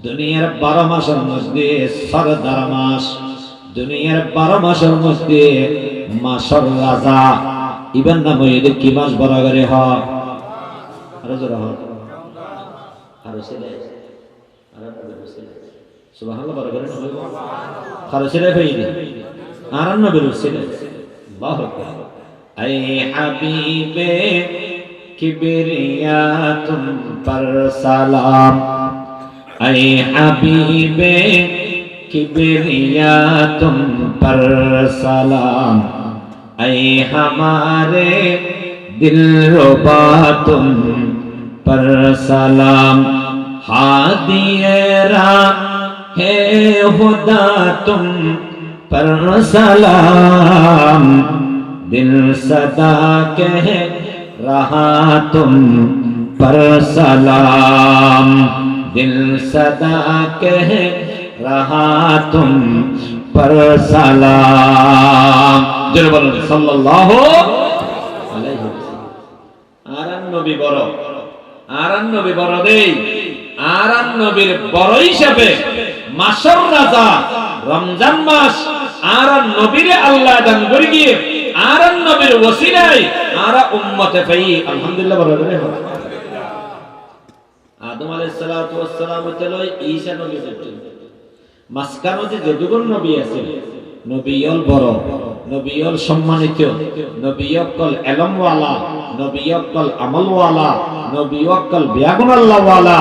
দুনিয়ার 12 মাসের মধ্যে সরদার মাস, দুনিয়ার 12 মাসের মধ্যে মাসর রাজা। ইবার নাম এদের কি মাস বড় করে হয়? আরো জোরে হয়, আরো ছেলে সুবহানাল্লাহ বড় করে নয়, আরো ছেলে পেয়ে আর নবীর ছেলে। আল্লাহু আকবার। আই হাবিবে কিবরিয়া তুম পর সালাম, ऐ हबीबे किबरिया तुम पर सलाम, ऐ हमारे दिलरुबा तुम पर सलाम, हादिए राहे हुदा तुम पर सलाम, दिल सदा कह रहा तुम पर सलाम, दिल सदा कह रहा तुम पर सलाम। जल बोलो सल्लल्लाहु अलैहि वसल्लम। आरान नबी बড়, आरान नबी बড় দেই, आरान নবীর বড় হিসাবে মাসর রাজা রমজান মাস আরান নবীরে আল্লাহ দান করে গিয়ে আরান নবীর ওসিলায় আরা উম্মতে পাই আলহামদুলিল্লাহ বড় করে। আদম আলাইহিস সালাতু ওয়াস সালাম হলো ঈসা নবী পর্যন্ত মাসকানো যে যদুগণ নবী আছে, নবীয়ল বড়, নবীয়ল সম্মানিত, নবীয়কল ইলম ওয়ালা, নবীয়কল আমল ওয়ালা, নবীয়কল বিয়াগুন আল্লাহ ওয়ালা,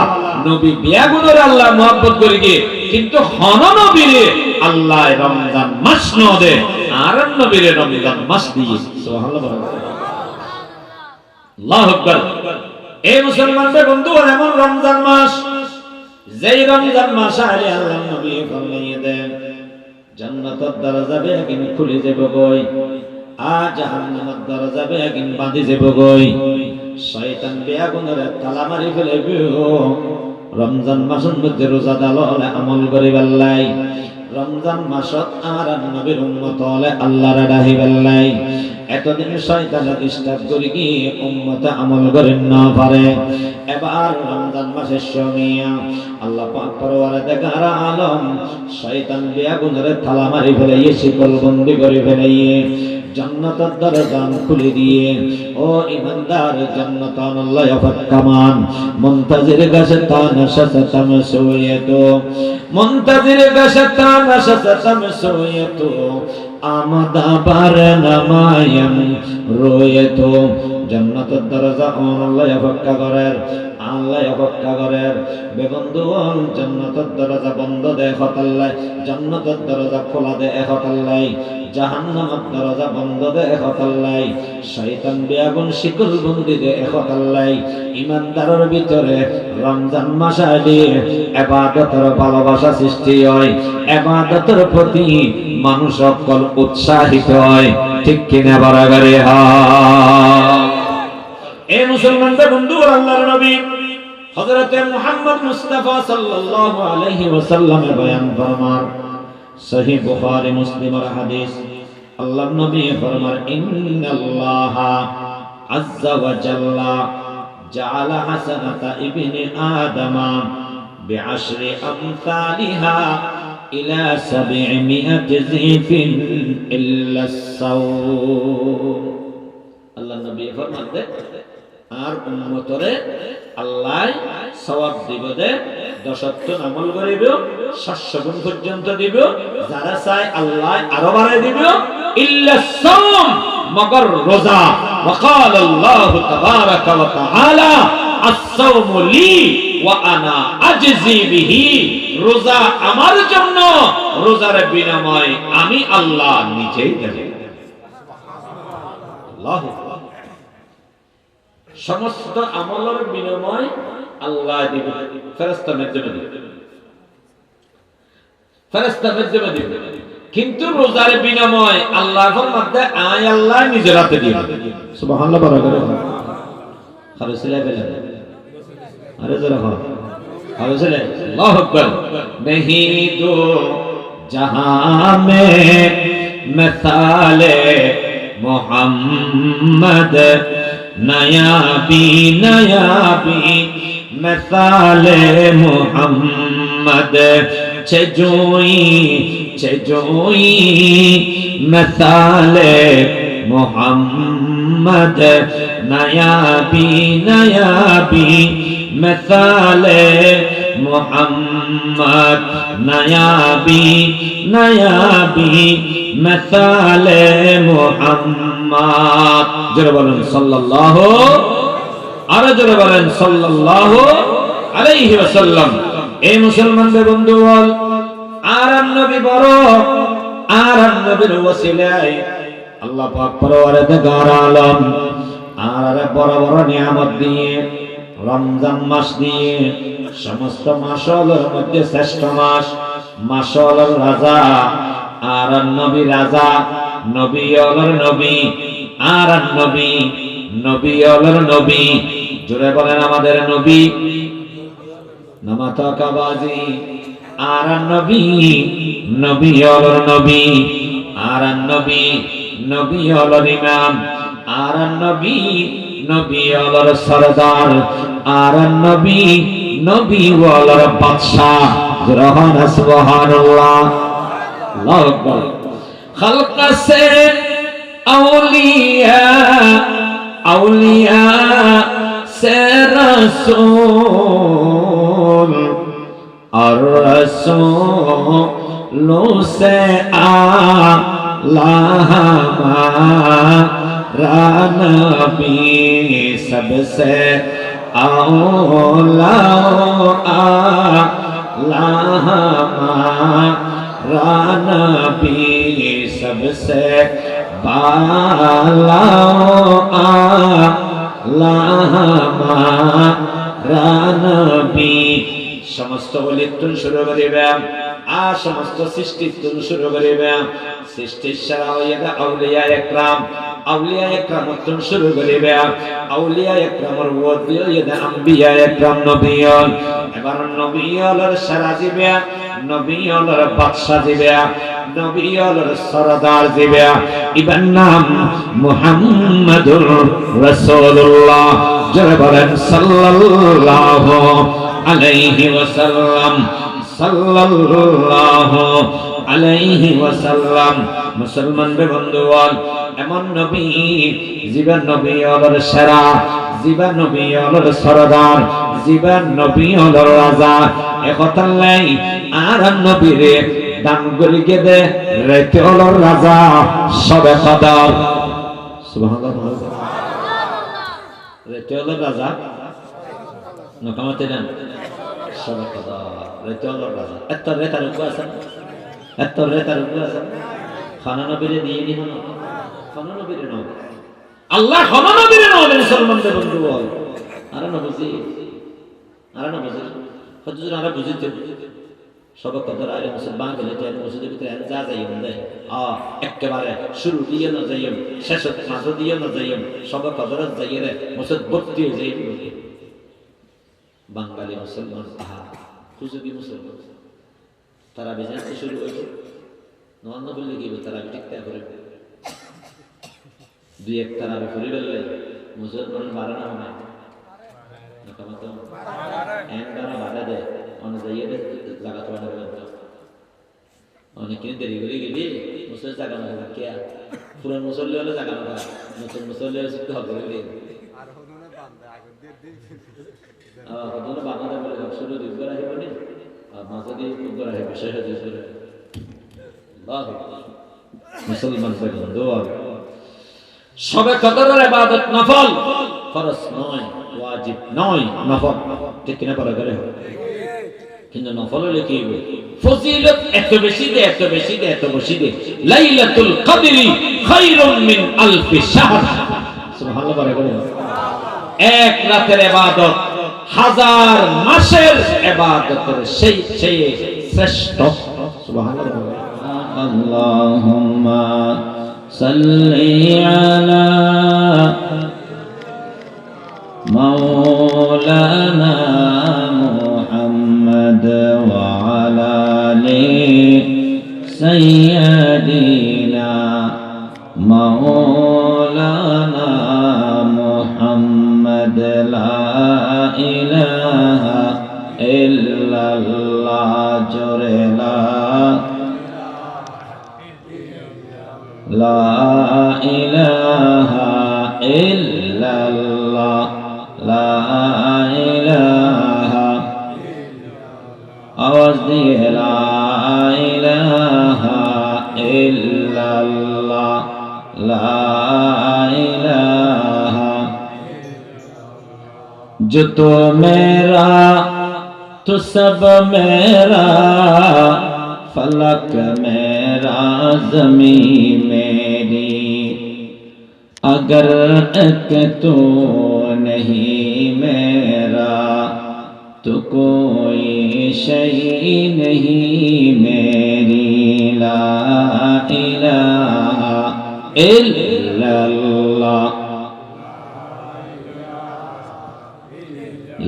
নবী বিয়াগুনের আল্লাহ মহব্বত করে গিয়ে কিন্তু হন নবীরে আল্লাহ রমজান মাস ন দে আর নবীরে রমজান মাস দিয়ে। সুবহানাল্লাহ, আল্লাহু আকবার। এই মুসলমানদের বন্ধু এমন রমজান মাস, যেই রমজান মাস আলে আল্লাহ নবী ফরমাইয়ে দেন জান্নাতের দরজা বেগিন খুলে যাবে গই, আর জাহান্নামের দরজা বেগিন বাঁধি যাবে গই, শয়তান বেয়াগুনের তালা মারি ফেলবে। রমজান মাসের মধ্যে রোজা দাললে আমল করে বেল্লাই, রমজান মাসত আর নবীর উম্মত হলে আল্লাহর ডাহি বেল্লাই। এতদিন শয়তান ডিস্টার্ব করে গিয়ে উম্মত আমল করেন না পারে। এবার রমজান মাসের সময় আল্লাহ পাক পরওয়ারে দেখার আলম শয়তান বেয়াগুনের থালা মারি ফেলাইয়ে শিকল বন্দি করে ফেলাইয়ে জান্নাতের দরজা খুলে দিয়ে ও ইমানদার জান্নাতান আল্লাহ ফাকামান মুনতাজির গাছে তানা শাতাম সুয়াতো, মুনতাজির গাছে তানা শাতাম সুয়াতো, আমদা বার নামায়াম রোয়াতো। জান্নাতের দরজা আল্লাহ ফাক্কা করেন, আল্লাহ ফাক্কা করেন বেবন্ধু। জান্নাতের দরজা বন্ধ দেয় হতাল্লাই, জান্নাতের দরজা খোলা দেয় হতাল্লাই, জাহান্নামের দরজা বন্ধ দেয় হতাল্লাই, শয়তান বেয়াগুন শিকল বন্দি দেয় হতাল্লাই। ইমানদারের ভিতরে রমজান মাস আইলে ইবাদতের ভালোবাসা সৃষ্টি হয়, ইবাদতের প্রতি মানুষ সকল উৎসাহিত হয়, ঠিক কিনা বরাবরে হয়। এই মুসলমানদের বন্ধু আল্লাহর নবী হযরত মুহাম্মদ মুস্তাফা সাল্লাল্লাহু আলাইহি ওয়াসাল্লামের বয়ান ফরমান, সহিহ বুখারী মুসলিমের হাদিস। আল্লাহর নবী ফরমান ইন্নাল্লাহা আযজা ওয়া জাল্লা জাআলা হাসানাতা ইবনি আদামা বিআশরি আমসালিহা ইলা 700 জিফিন ইল্লা সাওম। আল্লাহর নবী ফরমান দে আর উম্মতরে আল্লাহ সওয়াব দিবে দে, 10 আমল করিব, 700 গুণ পর্যন্ত দিব, যারা চায় আল্লাহ আরো বাড়ায় দিব, ইল্লা সাওম মগর রোজা। ওয়াকাল আল্লাহু তাবারাকা ওয়া তাআলা আস-সাওমু লি ওয়া আনা আজজি বিহি। রোজা আমার জন্য, রোজার বিনিময় আমি আল্লাহ নিজেই দেব। আল্লাহু সমস্ত আমলের বিনিময় আল্লাহ দিবে, ফেরেশতা মাধ্যমে দিবে, ফেরেশতা মাধ্যমে দিবে। কিন্তু রোজার বিনিময় আল্লাহর মধ্যে আয় আল্লাহ নিজের হাতে দিবে। সুবহানাল্লাহ বলা করে আরে ছেলে বেলা আরে জরা হয় আরে ছেলে আল্লাহু আকবার। नहीं तो जहां में मिसाले मोहम्मद नया भी मिसाले मोहम्मद محمد چجوئی مثال محمد نایابی مثال محمد نایابی مثال محمد জোরে বলেন সাল্লাল্লাহু আরো জোরে বলেন সাল্লাল্লাহু আলাইহি ওয়াসাল্লাম। এই মুসলমানদের বন্ধু বল আর নবী বড় আর নবীর ওসিলায় আল্লাহ পাক পরওয়ারদিগার আলম আর বড় বড় নিয়ামত দিয়ে রমজান মাস দিয়ে সমস্ত মাসের মধ্যে শ্রেষ্ঠ মাসের রাজা আর নবী রাজা নবী অলর নবী আর নবী অলর নবী জোরে বলেন আমাদের নবী নামাতাকাবাজি আর নবী অলর নবী আর নবী অলর ইমাম আর নবী অলর সরদার আর নবী অলর বাদশাহ গ্রহণ সুবহানাল্লাহ আল্লাহু আকবার। খালক সে আউলিয়া সে রাসূল और रसूलों से आला हमारा नबी सबसे आला हमारा नबी सबसे बाला आला हमारा नबी। সমস্ত বলিতুন শুরু করিবে আর সমস্ত সৃষ্টিতুন শুরু করিবে সৃষ্টির সারা হইয়া আউলিয়া একরাম শুরু করিবে আউলিয়া একরামের ওয়াদি হইয়া আম্বিয়া একরাম নবিয়ল এবার নবিয়লের সারা দিবে নবিয়লের বাদশা দিবে নবিয়লের সরদার দিবে ইবার নাম মুহাম্মাদুর রাসূলুল্লাহ জোরে বলেন সাল্লাল্লাহু আলাইহি ওয়াসাল্লাম সাল্লাল্লাহু আলাইহি ওয়াসাল্লাম। মুসলমানদের বন্ধুগণ এমন নবী জীবন নবী অলর সেরা জীবন নবী অলর সরদার জীবন নবী অলর রাজা একতাল্লাই আর নবীরে দান করিকে দে রাতে অলর রাজা সবে খোদা সুবহানাল্লাহ রাতে অলর রাজা নকামতে দেন সবে খোদা রাতে অলর রাজা এত রেতার উপর আছে খানা নবীরে দিয়ে নি হলো খানা নবীরে নাও আল্লাহ খানা নবীরে নাও মুসলমানদের বন্ধু বল আর না বুঝি হুজুর আর বুঝিতে সবে কদর আলে মুসলমান গেলে যে মসজিদের ভিতরে যা যাই বন্ধে একেবারে শুরু দিয়ে না যাইম শেষ মাঝে দিয়ে না যাইম সবে কদর যাইয়ে রে মসজিদ ভর্তি হয়ে যাই বাঙালি মুসলমান আহা হুজুরি মুসলমান তারা বিজনেস শুরু হইল নন বললে কি তারা টিকতে করে দুই এক তারা করে বললে মুসলমান বাড়ানো হয় না কমাতো এন্ডারা বাড়া দেয় অনেক জায়গায় জায়গা তো বাড়া দেয় অনেক কিনে দেরি করে গেলি মুসল জায়গা না কে পুরান মুসল্লি হলে জায়গা না নতুন মুসল্লি হলে শিখতে হবে আর হদুনে বান্দা আগে হদুনে বান্দা বলে শুরু দিন করে আহিবনি মাঝে দিয়ে করে আহিবে শেষ হয়ে যাবে মুসলমান দোয়া সবে কদরের ইবাদত নফল ফরজ নয় ওয়াজিব নয় নফল ঠিক কিনা পড়া করে কিন্তু নফল হলে কি হবে ফজিলত এত বেশি দে লাইলাতুল কদরি খায়রুম মিন আলফি শাহর সুবহানাল্লাহ বলে করে এক রাতের ইবাদত হাজার মাসের ইবাদতের সেই শ্রেষ্ঠ সুবহানাল্লাহ। আল্লাহুম্মা সাল্লি আলা মাওলানা মুহাম্মদ ওয়া আলা আলি সাইয়্যিদিনা মাওলানা মুহাম্মদ লা ইলাহা ইল্লাল্লাহ জোরে লা ইলাহা ইল্লাল্লাহ লা ইলাহা আওয়াজ দিয়ে লা ইলাহা ইল্লাল্লাহ লা ইলাহা जो तो मेरा तो सब मेरा फलक मेरा ज़मीन मेरी अगर एक तो नहीं मेरा तो कोई शई नहीं मेरी ला इलाहा इल्लल्लाह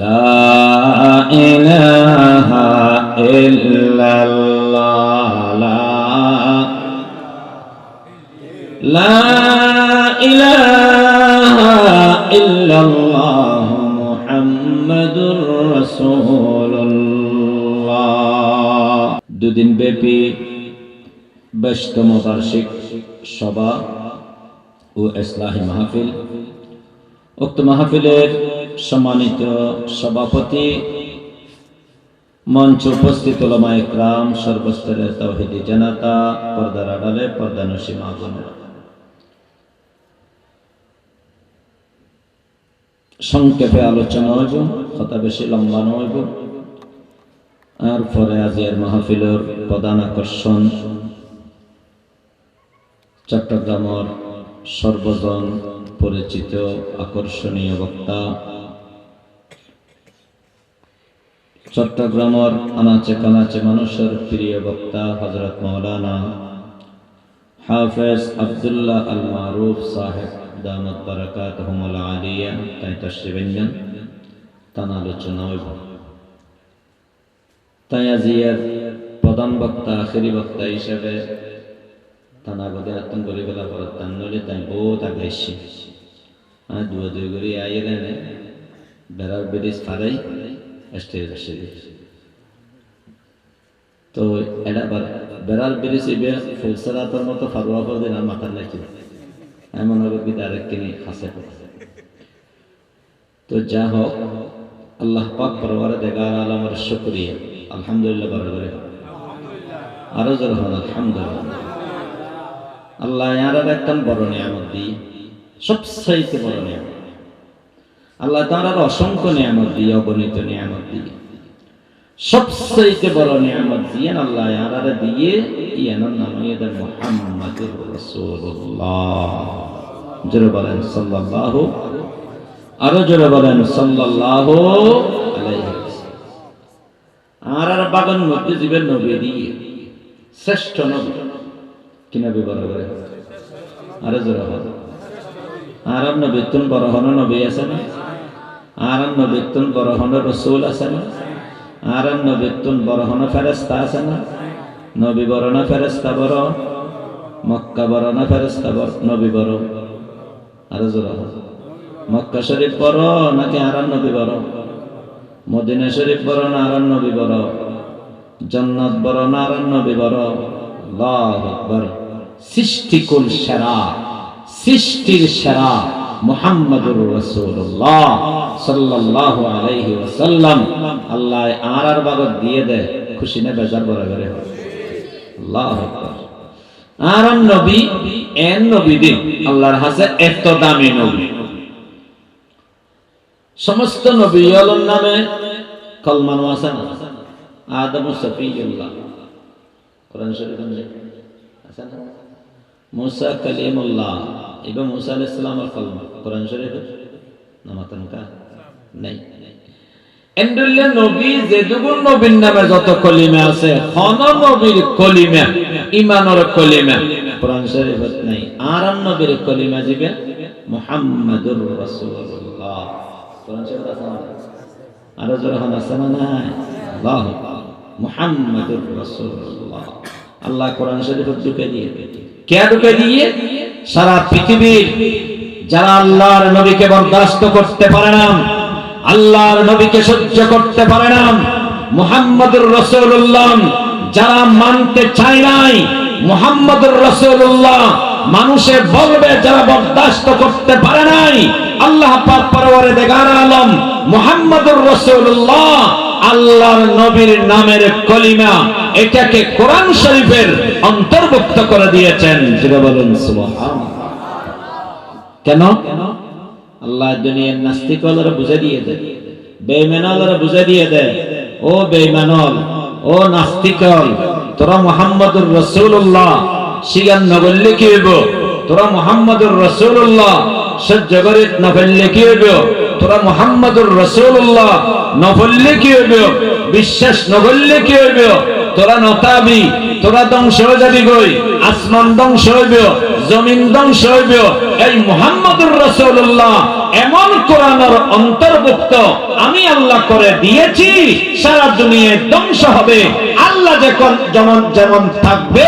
ला इलाहा इल्लल्लाह ला इलाहा इल्लल्लाह मुहम्मदुर রাসূলুল্লাহ। দুদিন ব্যাপী 22তম বার্ষিক সভা ও ইসলাহি মাহফিল। উক্ত মাহফিলের সম্মানিত সভাপতি, মঞ্চ উপস্থিত উলামা ইকরাম, সর্বস্তরের তাওহীদি জনতা, পর্দার আড়ালে পর্দানশী মা বোনেরা, সংক্ষেপে আলোচনা হইব, কথা বেশি লম্বা নইব। আর পরে আজিয়ার মাহফিলের প্রধান আকর্ষণ চট্টগ্রামের সর্বজন পরিচিত আকর্ষণীয় বক্তা, চট্টগ্রামের আনাচে কানাচে মানুষের প্রিয় বক্তা হযরত মাওলানা হাফেজ আব্দুল্লাহ আল মারুফ সাহেব দামাত বারাকাতুহুমুল আলিয়া তাই তাশরীফ আনবেন, তার আলোচনা হইব। তাই আজিয়ার প্রধান বক্তা, আখেরি বক্তা হিসেবে তানা গদে আতন বলি বেলা পর তান নলে তাই বহুত আগাইছি। আর দুয়া দুই করে আইরে নে বেড়ার ব্রিজ ফারাই স্টেজ আসে। তো এটা বেড়ার ব্রিজ ইবে ফুলসরাতের মতো ফারুয়া করে দিন আর মাথার নাকি এমন হবে কি তার কিনি হাসে। তো যা হোক, আল্লাহ পাক পরওয়ারে দেগার আলমের শুকরিয়া, আলহামদুলিল্লাহ বড় করে আরো জোর হন আলহামদুলিল্লাহ। আল্লাহ ইয়ার একটা বড় নিয়ামত দিয়ে, সবচাইতে বড় নিয়ামত। আল্লাহ তাআলার অসংখ্য নিয়ামত দিয়ে, অগণিত নিয়ামত দিয়ে, সবচাইতে বড় নিয়ামত দিয়ে আল্লাহ ইয়ার দিয়ে ইয়ানোর নাম ইয়াদ মুহাম্মাদুর রাসূলুল্লাহ। জোরে বলেন সাল্লাল্লাহু, আরো জোরে বলেন সাল্লাল্লাহু আলাইহি ওয়াসাল্লাম। আর বাগান মধ্যে জীবের নবী দিয়ে শ্রেষ্ঠ নবী কি নবী বড় করে আরো জোরে বলেন। আর নবী তুন বড় হন নবী আছে না? আর নবী তুন বড় হন রাসূল আছে না? আর নবী তুন বড় হন ফেরেশতা আছে না? নবী বড় না ফেরেশতা বড়? মক্কা বড় না ফেরেশতা বড়? নবী বড়। আরো জোরে বলেন। মক্কা শরীফ বড় নাকি আর নবী বড়? মদিনা শরীফ বড় না আর নবী বড়? জান্নাত বড় না আর নবী বড়? আল্লাহু আকবার। সৃষ্টিকুল সেরা, সৃষ্টির সেরা মুহাম্মাদুর রাসূলুল্লাহ সাল্লাল্লাহু আলাইহি ওয়াসাল্লাম আল্লাহ আর বাগত দিয়ে দেয়, খুশি না বেজার বড় করে? আল্লাহু আকবার। আর নবী এন নবী দিন আল্লাহর হাতে এত দামি নবী। সমস্ত নবীর নামে কলমানো আছে না? আদম সফিউল্লাহ কোরআন শরীফে আছে না? মুসা কালিমুল্লাহ, ইবা মুসা আলাইহিস সালামের কলমা কোরআন শরীফে নামাতান কা নাই। এন্ডুল্লা নবী যে দুগুণ নবীর নামে যত কলিমা আছে, কোন নবীর কলিমা, ঈমানের কলিমা কোরআন শরীফে নাই। আর নবীর কলিমা জিবে মুহাম্মাদুর রাসূলুল্লাহ কোরআন শরীফে আছে না? আরো জোরে হন আছে না? নাই। আল্লাহ মুহাম্মাদুর রাসূলুল্লাহ আল্লাহ কোরআন শরীফে ঢুকে দিয়ে, কে ঢুকে দিয়ে? সারা পৃথিবীর যারা আল্লাহর নবীকে বরদাস্ত করতে পারে না, আল্লাহর নবীকে সহ্য করতে পারে না, মুহাম্মদুর রাসূলুল্লাহ যারা মানতে চায় নাই, মুহাম্মদুর রাসূলুল্লাহ মানুষে বলবে যারা বরদাস্ত করতে পারে নাই, আল্লাহ পাক পরওয়ারদিগার আলম মুহাম্মদুর রাসূলুল্লাহ আল্লাহর নবীর নামের কলিমা এটাকে কোরআন শরীফের অন্তর্ভুক্ত করে দিয়েছেন। যেটা বলেন সুবহানাল্লাহ। কেন? আল্লাহ দুনিয়ার নাস্তিকরা বুঝে দিয়ে দেয়, বেঈমানরা বুঝে দিয়ে দেয়, ও বেঈমানল, ও নাস্তিকল, তোরা মুহাম্মদুর রাসূলুল্লাহ স্বীকার না করলে কি হইব? তোরা মুহাম্মদুর রাসূলুল্লাহ সহ্য করে না ফেললে কি হইব? তোরা মুহাম্মদুর রাসূলুল্লাহ না বললে কি হইব? বিশ্বাস না করলে কি হইব? তোরা নতাবি, তোরা ধ্বংস হয়ে যাবি গই, আসমান ধ্বংস হইব, জমিন ধ্বংস হইব। এই মুহাম্মদুর রাসূলুল্লাহ এমন কোরআনের অন্তর্ভুক্ত আমি আল্লাহ করে দিয়েছি, সারা দুনিয়ায় ধ্বংস হবে। আল্লাহ যেমন থাকবে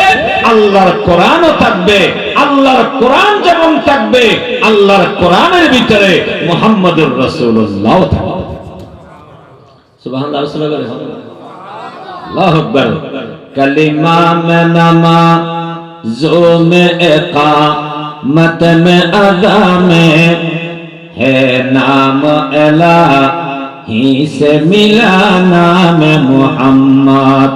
আল্লাহর কোরআনও থাকবে, আল্লাহর কোরআন যেমন থাকবে আল্লাহর কোরআনের ভিতরে মুহাম্মদুর রাসূলুল্লাহ থাকবে। সুবহানাল্লাহ। আল্লাহু আকবার। कलिमा में नमाज़ो में इक़ामत में अदा में है नाम इलाही से मिला नाम मुहम्मद,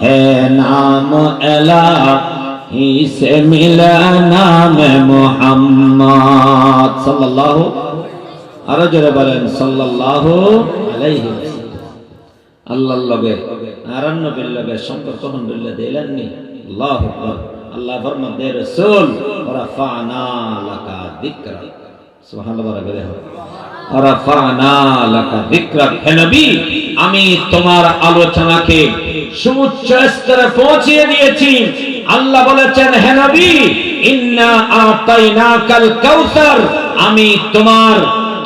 है नाम इलाही से मिला नाम मुहम्मद सल्लल्लाहु अलैहि वसल्लम। আল্লাহর লগে আর নবীর লগে সম্পর্ক হন্ডুল্লাহ দিলেননি। আল্লাহু আকবার। আল্লাহ ফরমান দে রাসূল রাফা'না লাকা যিকরা। সুবহানাল্লাহ বলে রাফা'না লাকা যিকরা। হে নবী, আমি তোমার আলোচনাকে সুউচ্চ স্তরে পৌঁছিয়ে দিয়েছি। আল্লাহ বলেছেন, হে নবী, ইন্না আতাইনাকাল কাউসার, আমি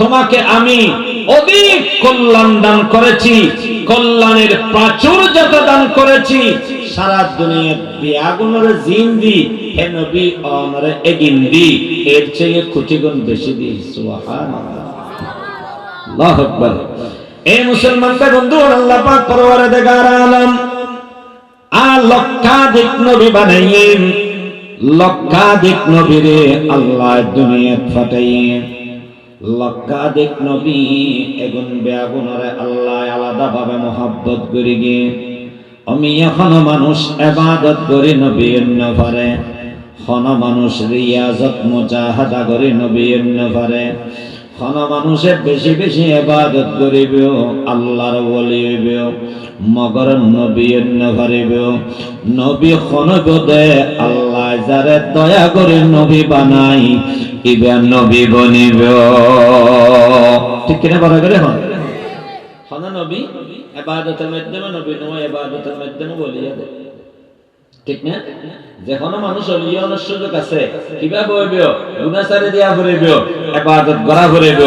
তোমাকে আমি অধিক কল্যাণ দান করেছি, কল্যাণের প্রাচুর্যত দান করেছি। সারা দুনিয়ার বিয়াগুনের জিন্দি হে নবী অনরে এগিন্দি এর চেয়ে কোটিগুণ বেশি দি। সুবহানাল্লাহ। আল্লাহু আকবার। এই মুসলমানদের বন্ধু আল্লাহ পাক পরওয়ারদিগার আলম লক্ষাধিক নবী বানাইয়েন, লক্ষাধিক নবীরে আল্লাহ দুনিয়াত ফাটাইয়ে, লক্ষাধিক নবী এগুন বেগুনরে আল্লাহ আলাদা ভাবে মোহাব্বত করি গিয়ে আমি এখনো মানুষ ইবাদত করি নবী অন্য পারে, খন মানুষ রিয়াজত মুজাহাদা করি নবী অন্য পারে, খন মানুষে বেশি বেশি ইবাদত করিব আল্লাহর ওলি হইব, মগর নবী অন্য পারিব। নবী খন বদে আল্লাহ যারে দয়া করে নবী বানাই ইবেন নবী বনিব। ঠিক কিনা বলা করে হন নবী ইবাদতের মাধ্যমে নবী নয়, ইবাদতের মাধ্যমে বলিয়া দেয়। ঠিক না? যখন মানুষ অলিয়ানোর সুযোগ আছে কিভাবে হইব? গুনাহ ছাড়ে দিয়া করিব, ইবাদত করা করিব,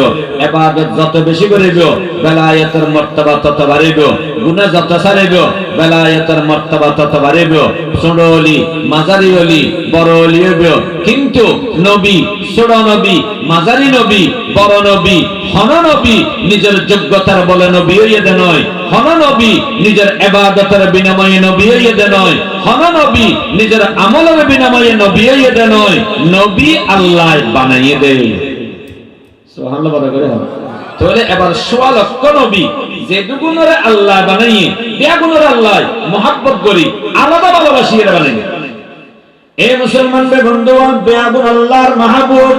ইবাদত যত বেশি করিব বেলায়েতের মর্তবা তত বাড়িব, গুনাহ যত ছাড়িব বেলায়েতের মর্তবা তত বাড়িব। ছোট ওলি, মাঝারি ওলি, বড় ওলি হইব। কিন্তু নবী, ছোট নবী, মাঝারি নবী, বড় নবী, হন নবী নিজের যোগ্যতার বলে নবী হইয়া দে নয়, হন নবী নিজের ইবাদতের বিনিময়ে নবী হইয়া দে নয়, হন নবী নিজের আমলের বিনিময়ে নবী হইয়া দে নয়, নবী আল্লাহ বানাইয়ে দেয়। সুবহানাল্লাহ বলা করে হবে। তাহলে এবার ১৬ লক্ষ নবী যে দুগুণরে আল্লাহ বানাইয়ে বেগুণরে আল্লাহ মোহাব্বত করি আলাদা ভালোবাসিয়ে বানাই। এ মুসলমানদের বন্ধুগণ, বেগুন আল্লাহর মাহবুব,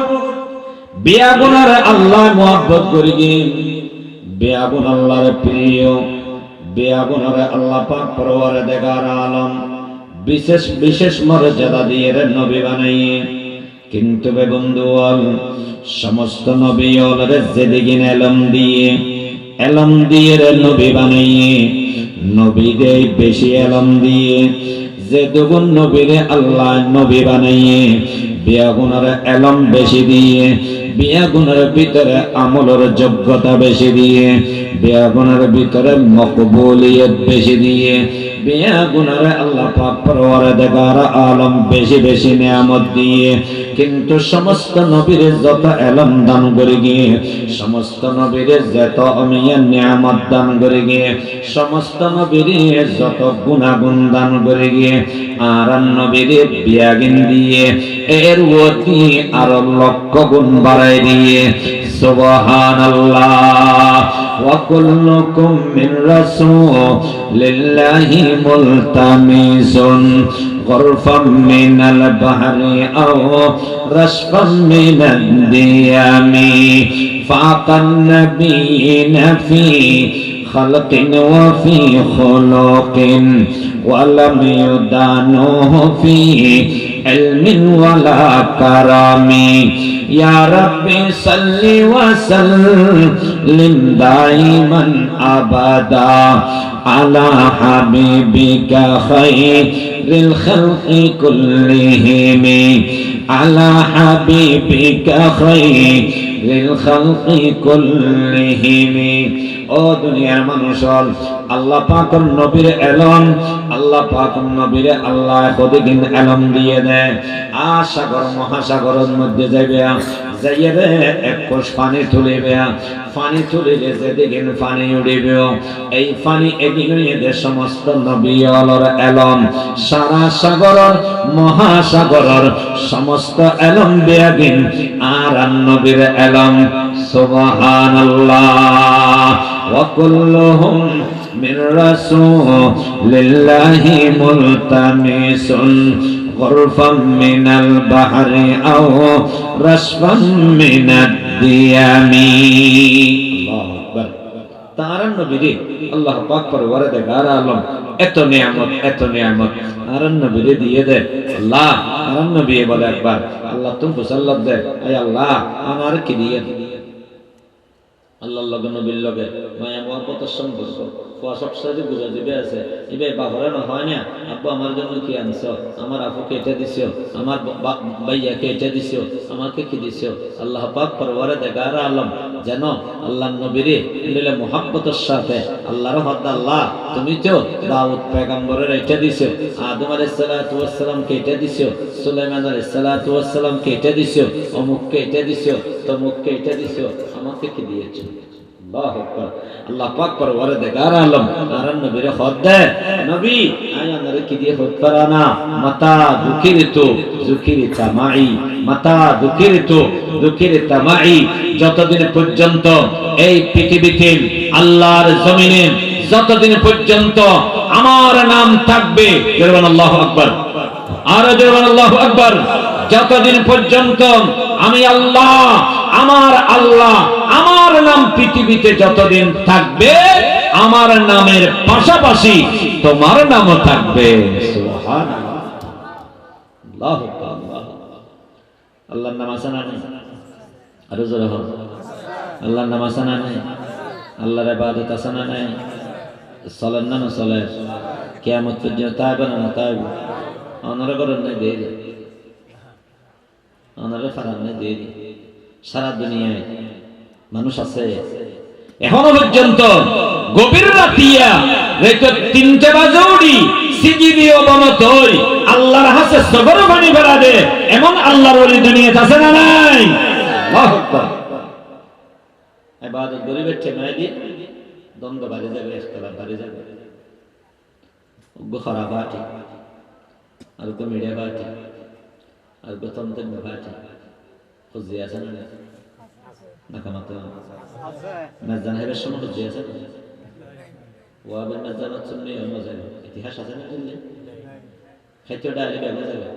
বেগুণরে আল্লাহ মোহাব্বত করি গিয়ে বেগুন আল্লাহর প্রিয়, বেগুণরে আল্লাহ পাক পরওয়ারদিগার আলম বিশেষ বিশেষ মর্যাদা দিয়ে নবী বানাইয়ে। কিন্তু বে বন্ধুগণ, সমস্ত নবী ওলরে যেদিন এলম দিয়ে নবী বানাইয়ে, নবীরে বেশি এলম দিয়ে যে দুগুণ নবীরে আল্লাহ নবী বানাইয়ে, বেগুনের এলম বেশি দিয়ে, বেগুনের ভিতরে আমলের যোগ্যতা বেশি দিয়ে, বেগুনের ভিতরে মকবুলিয়ত বেশি দিয়ে, বেগুনারে আল্লাহ পাক পরওয়ারদিগার আলম বেশি বেশি নিয়ামত দিয়ে কিন্তু সমস্ত নবীর যত ইলম দান করে গিয়ে সমস্ত নবীর যত অমিয়া নিয়ামত দান করে গিয়ে সমস্ত নবীর যত গুণাগুণ দান করে গিয়ে আর নবীর বিয়াগিন দিয়ে এর অতি আরো লক্ষ গুণ বাড়াই দিয়ে সুবহানাল্লাহ ওয়া কুল্লুকুম মিন রাসূলিল্লাহি মুলতামিসুন গরফাম মিনাল বাহরি আও রাশফাম মিনাদ দিয়ামি ফাকান নাবিয়িনা ফি খালকিন ওয়া ফি খুলুকিন ওয়া লাম ইউদানুহু ফি ইলমিন ওয়ালা কারামি ইয়া রাব্বি সাল্লি ওয়া সাল্লিম দাইমান আবাদা আলা হাবিবিকা খায়রিল খালকি কুল্লিহিম আলা হাবিবিকা খায়রিল খালকি কুল্লিহিম ও দুনিয়ার মানুষ আল্লাহ পাকের নবীর এলম আল্লাহ পাকের নবীর আল্লাহ কতদিন এলম দিয়ে দেয় সাগর মহাসাগরের মধ্যে যাইবে যাইয়ে রে এক কোষ পানি তুলিবে পানি তুলিলে যেদিন পানি উঠিবে এই পানি এগিয়ে দে সমস্ত নবী আলোর এলম সারা সাগরের মহাসাগরের সমস্ত এলম বেয়াগিন আর নবীর এলম সুবহানাল্লাহ ওয়া কুল্লুহুম মিন রাসূলিল্লাহি মুলতামিসুন গরফাম মিনাল বাহরি আও রাশফাম মিনাদ দিয়ামি আল্লাহু আকবার তার নবীরে আল্লাহ পাক পরওয়ারদিগার আলম এত নিয়ামত আর নবীরে দিয়ে দে আল্লাহ আর নবী বলে একবার আল্লাহ তুমি সাল্লাত দে আয় আল্লাহ আমার কি দিয়ে আল্লাহর লগে নবীর লগে মায়া মহব্বতের সম্পর্ক কোয়া সবসাথে বুঝা দিবে আছে এবে বাবারে না হয় না আব্বু আমার জন্য কি আনছো আমার আপুকে এটা দিছো আমার ভাইয়াকে এটা দিছো আমাকে কি দিছো আল্লাহ পাক পরওয়ারদিগার আলম যেন আল্লাহর নবীরে দিলে মহব্বতের সাথে আল্লাহর হদ আল্লাহ তুমি তো দাউদ পয়গম্বরের এটা দিছো আদম আলাইহিস সালাতু ওয়াস সালামকে এটা দিছো সুলাইমান আলাইহিস সালাতু ওয়াস সালামকে এটা দিছো অমুককে এটা দিছো তমুককে এটা দিছো আমাকে কি দিয়েছো আল্লাহু আকবার আল্লাহ পাক পরওয়ারদিগার আলম আর নবীর হদ দে নবী আয় আমারে কি দিয়ে হদ করানা মাতা যুকিরিতা মাই মাতা যুকিরিতা মাই যতদিন পর্যন্ত এই পৃথিবীতে আল্লাহর জমিনে যতদিন পর্যন্ত আমার নাম থাকবে জোরে আল্লাহু আকবার আর জোরে আল্লাহু আকবার যতদিন পর্যন্ত আমি আল্লাহ আমার নাম পৃথিবীতে যতদিন থাকবে আমার নামের পাশাপাশি তোমার নামও থাকবে সুবহানাল্লাহ আল্লাহু আকবার আল্লাহর নাম আছে না নাই আর জোরে বল আল্লাহর নাম আছে না নাই আল্লাহর ইবাদত আছে না নাই চলেন না চলে কিয়ামত পর্যন্ত তাইবে না তাইবে অনরে করেন নাই দেরি অনরে ফারান নাই দেরি সারা দুনিয়ায় মানুষ আছে এখনো পর্যন্ত গভীর রাতিয়া রাত 3টা বাজে সিজিবি অবনতই আল্লাহর হাতে সবর পানি ভরা দে এমন আল্লাহর ওলি দুনিয়াতে আছে না নাই আল্লাহু আকবার ইবাদত করি বেঠে নাই দি দ্বন্দ্ব বাড়ে যাবে ইখতিলাফ বাড়ে যাবে খারাপ বাটি আর তো মিডিয়া বাটি আর তো তন্ত্র বাটি খুঁজে আছে না নাকামাতো আছে মেজান হেবের সময় খুঁজে আছে ওয়াবের মেজান শুনলে মজা ইতিহাস আছে না দিল্লি খাইতে ডালে বেলা যাবে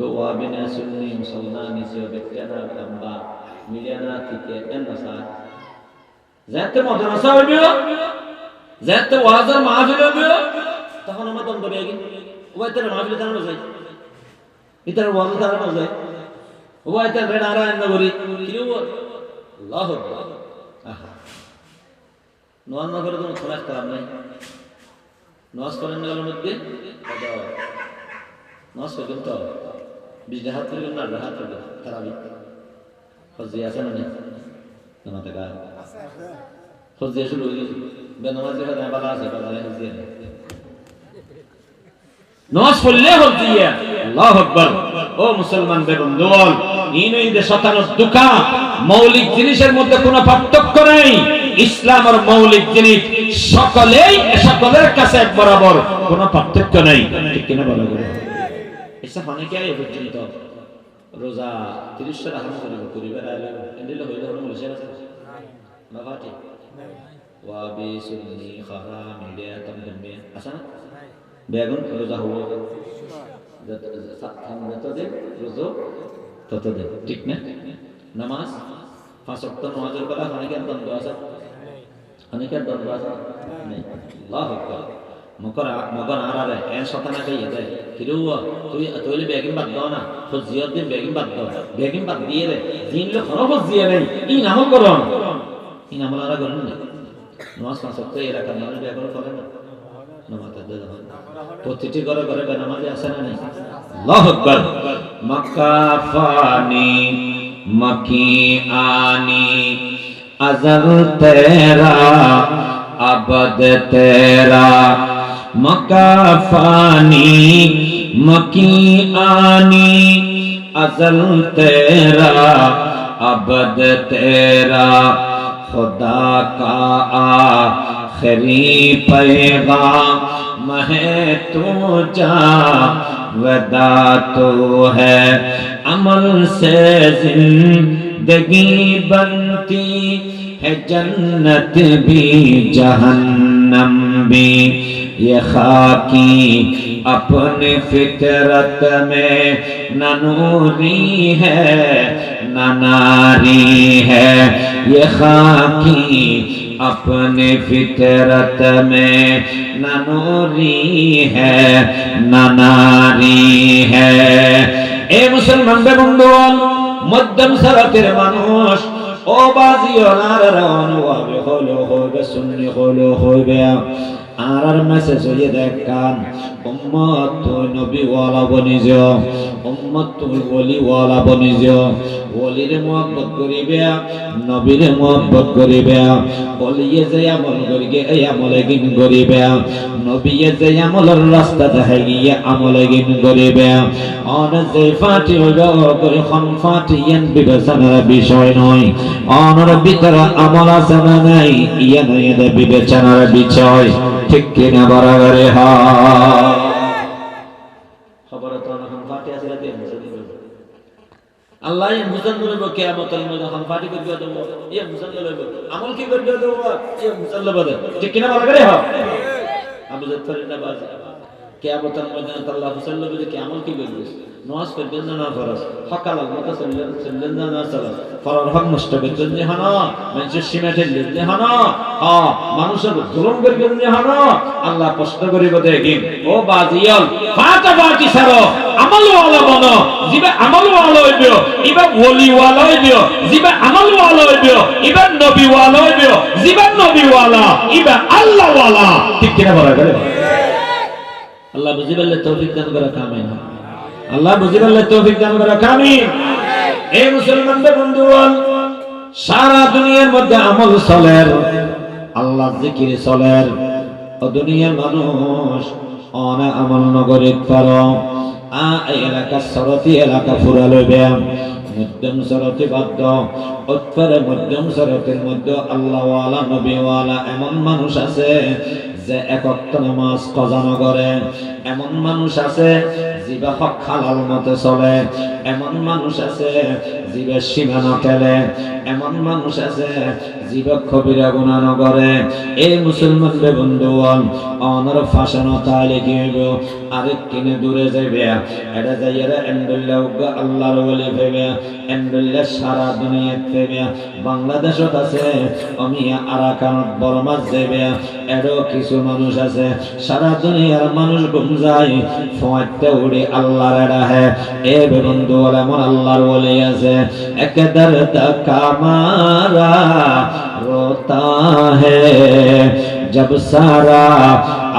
ওয়াবিনা সুন্নি মুসলমান নিসিও বেকনা কাম্বা মিলিয়ানা থেকে এনসা যাতে মদরসা হইবে যাতে ওয়াজের মাহফিল হইবে তখন আমরা দ্বন্দ্ব বেগি ওয়াইতে মাহফিল দাঁড়ানো যায় ইতার ওয়াজ দাঁড়ানো যায় ওয়াইতে রেডারা নগরী কিও আল্লাহু আকবার আহা নওয়াজ না করে তো খলাস করার নাই নওয়াজ করেন না মধ্যে নওয়াজ করেন তো বিজে হাত করবেন না হাত করবেন তারাবি ফজি আছে না নামাতে গা ফজি শুরু হয়ে গেছে বেনামাজি হয় না বালা আছে বালা ফজি নামাজ পড়লে হচ্ছে আল্লাহু আকবার। ও মুসলমান বন্ধুগণ, ইনইদে শতানো দুকা মৌলিক জিনিসের মধ্যে কোনো পার্থক্য নেই। ইসলাম আর মৌলিক জিনিস সকলের কাছে এক বরাবর, কোনো পার্থক্য নেই। ঠিক কিনা বলা গেল? এসব অনেকে আয় পর্যন্ত রোজা 30 রাখা করিবে আইলে এন্ডিলে হইলো বলেছে বাবা ঠিক ওয়া বিসুন্নি হারাম ইলিয়া তামদমে আচ্ছা বেগুন রোজা হলো যতদিন রোজা ততদিন, ঠিক না? নামাজ 5 ওয়াক্ত নামাজের বেলা অনেকের দ্বন্দ্ব আছে, অনেকের দ্বন্দ্ব আছে নেই। আল্লাহু আকবার। মগর আরারে এর শতানা কই আছে কিরুয়া তুই বেগিন বাদ দাও না, ফজিয়ত দিন বেগিন বাদ দাও, বেগিন বাদ দিয়ে রে জিন লো খরচ দিয়ে নেই ই নাম করন, ই নাম আরা করন না। নামাজ 5 ওয়াক্ত এলাকা মানুষ বেগর করে না, নামাজ আদায় হয় প্রতিটি ঘরে ঘরে নামাজে আছে না নেই? আল্লাহু আকবার। মাকাফানি মকি আনি अज़ल तेरा अबद तेरा मकाफानी मकी आनी अज़ल तेरा अबद तेरा खुदा का आखिरी पैगाम है तू जा वदा तो है अमल से जिंदगी बनती है जन्नत भी जहन्नम भी ये खाकी अपनी फितरत में न नूरी है न नारी है ये खाकी अपने फितरत में न नूरी है न नारी है। ए मुसलमान बंधुगण, मध्यम सरतेर मानुष ও বাজিও নারারন ওয়াবে হলো হবে সুন্নি হলো হবে আর মেসেজ হয়ে দেখান উম্মত তুই নবী ওয়ালা বনি যাও, উম্মত তুই ওলি ওয়ালা বনি যাও। ওলির মুহাব্বত করিবে, নবীর মুহাব্বত করিবে। ওলিয়ে যে আমল করিবে এই আমলে গিন করিবে, নবীয়ে যে আমলের রাস্তা দেখাই গিয়ে আমলে গিন করিবে। অন যে ফাটি হইল করে খন ফাটিয়েন বিবেচনার বিষয় নয়, অনর ভিতরে আমল আছে না নাই ইয়ে নয় বিবেচনার বিষয়। ঠিক কিনা বরাবরে হয়? খবর তো এখন ফাটি আছে রাতে আল্লাহ মুসলমান লইব কিয়ামতের মধ্যে এখন ফাটি করবে দেব, ইয়ে মুসলমান লইব আমল কি করবে দেব, ইয়ে মুসলমান বলে। ঠিক কিনা বরাবরে হয়? আবু জাফর ইবনে বাজ কিয়ামতের মধ্যে আল্লাহ মুসলমান বলে কি আমল কি করবে? নামাজ পড়বেন না ফরজ, হকাল মত চললেন না সালাত, ফরজ হক নষ্ট করবেন না হানা, মানুষের সীমা ঠেললেন না হানা, মানুষের জুলুম করবেন না হানা। আল্লাহ প্রশ্ন করিব দেখিন ও বাজিয়াল ফাটাফাটি সারো আমল ওয়ালা বনো, জিবা আমল ওয়ালা হইবে ইবা ওলি ওয়ালা হইবে, জিবা আমল ওয়ালা হইবে ইবা নবী ওয়ালা হইবে, জিবা নবী ওয়ালা ইবা আল্লাহ ওয়ালা। ঠিক কিনা বলা গেল? আল্লাহ বুঝিবালে তৌফিক দান করা কামে না, আল্লাহ বুঝিবালে তৌফিক দান করা কামে। এই মুসলমানদের বন্ধুগণ, সারা দুনিয়ার মধ্যে আমল চলের, আল্লাহ জিকির চলের। ও দুনিয়ার মানুষ অনেক আমল নগরী পারো এই এলাকা সরতি এলাকা ফুরা লইবে, মধ্যম সরতি বাদ্য উত্তরে মধ্যম সরতির মধ্যে আল্লাহওয়ালা নবীওয়ালা এমন মানুষ আছে যে এক ওয়াক্ত নামাজ কজা নগরে, এমন মানুষ আছে জিবা হক হালাল মতে চলে, এমন মানুষ আছে জিবা সীমানা ঠেলে, এমন মানুষ আছে জিবা কবিরা গুনাহ নগরে। এই মুসলমান বন্ধুগণ অনর ফাশানো তাহলে কি হইব? আরেক কিনে দূরে যাইবে, এটা যাইয়ারা এন্ডুল্লাহ আল্লাহর ওলি ভেবে এন্ডুল্লাহ সারা দুনিয়াত ভেবে বাংলাদেশত আছে অমিয়া আরাকানত বর্মাত যাইবে। এরও কিছু মানুষ আছে সারা দুনিয়ার মানুষ ঘুম যায় ফোয়াতে উড়ে আল্লাহর রাহে। এ বন্ধু এমন আল্লাহর ওলি আছে একদার কামারা रोता है जब सारा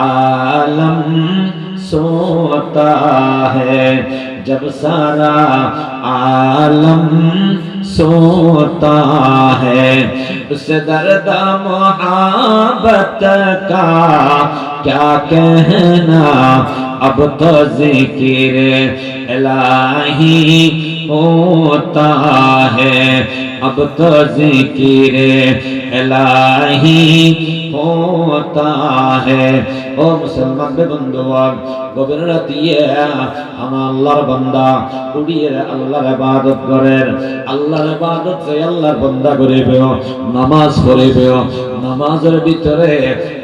आलम सोता है, जब सारा आलम सोता है। उस दर्द मोहब्बत का क्या कहना अब तो जिक्र इलाही होता है, अब तो जिक्र इलाही होता है। ओ मुसलमान बंधुआन गभीर रातिए আমার আল্লাহর বান্দা উড়িয়ে আল্লাহর ইবাদত করেন, আল্লাহর ইবাদত যে আল্লাহর বান্দা করিবে, নামাজ পড়িবে, নামাজের ভিতরে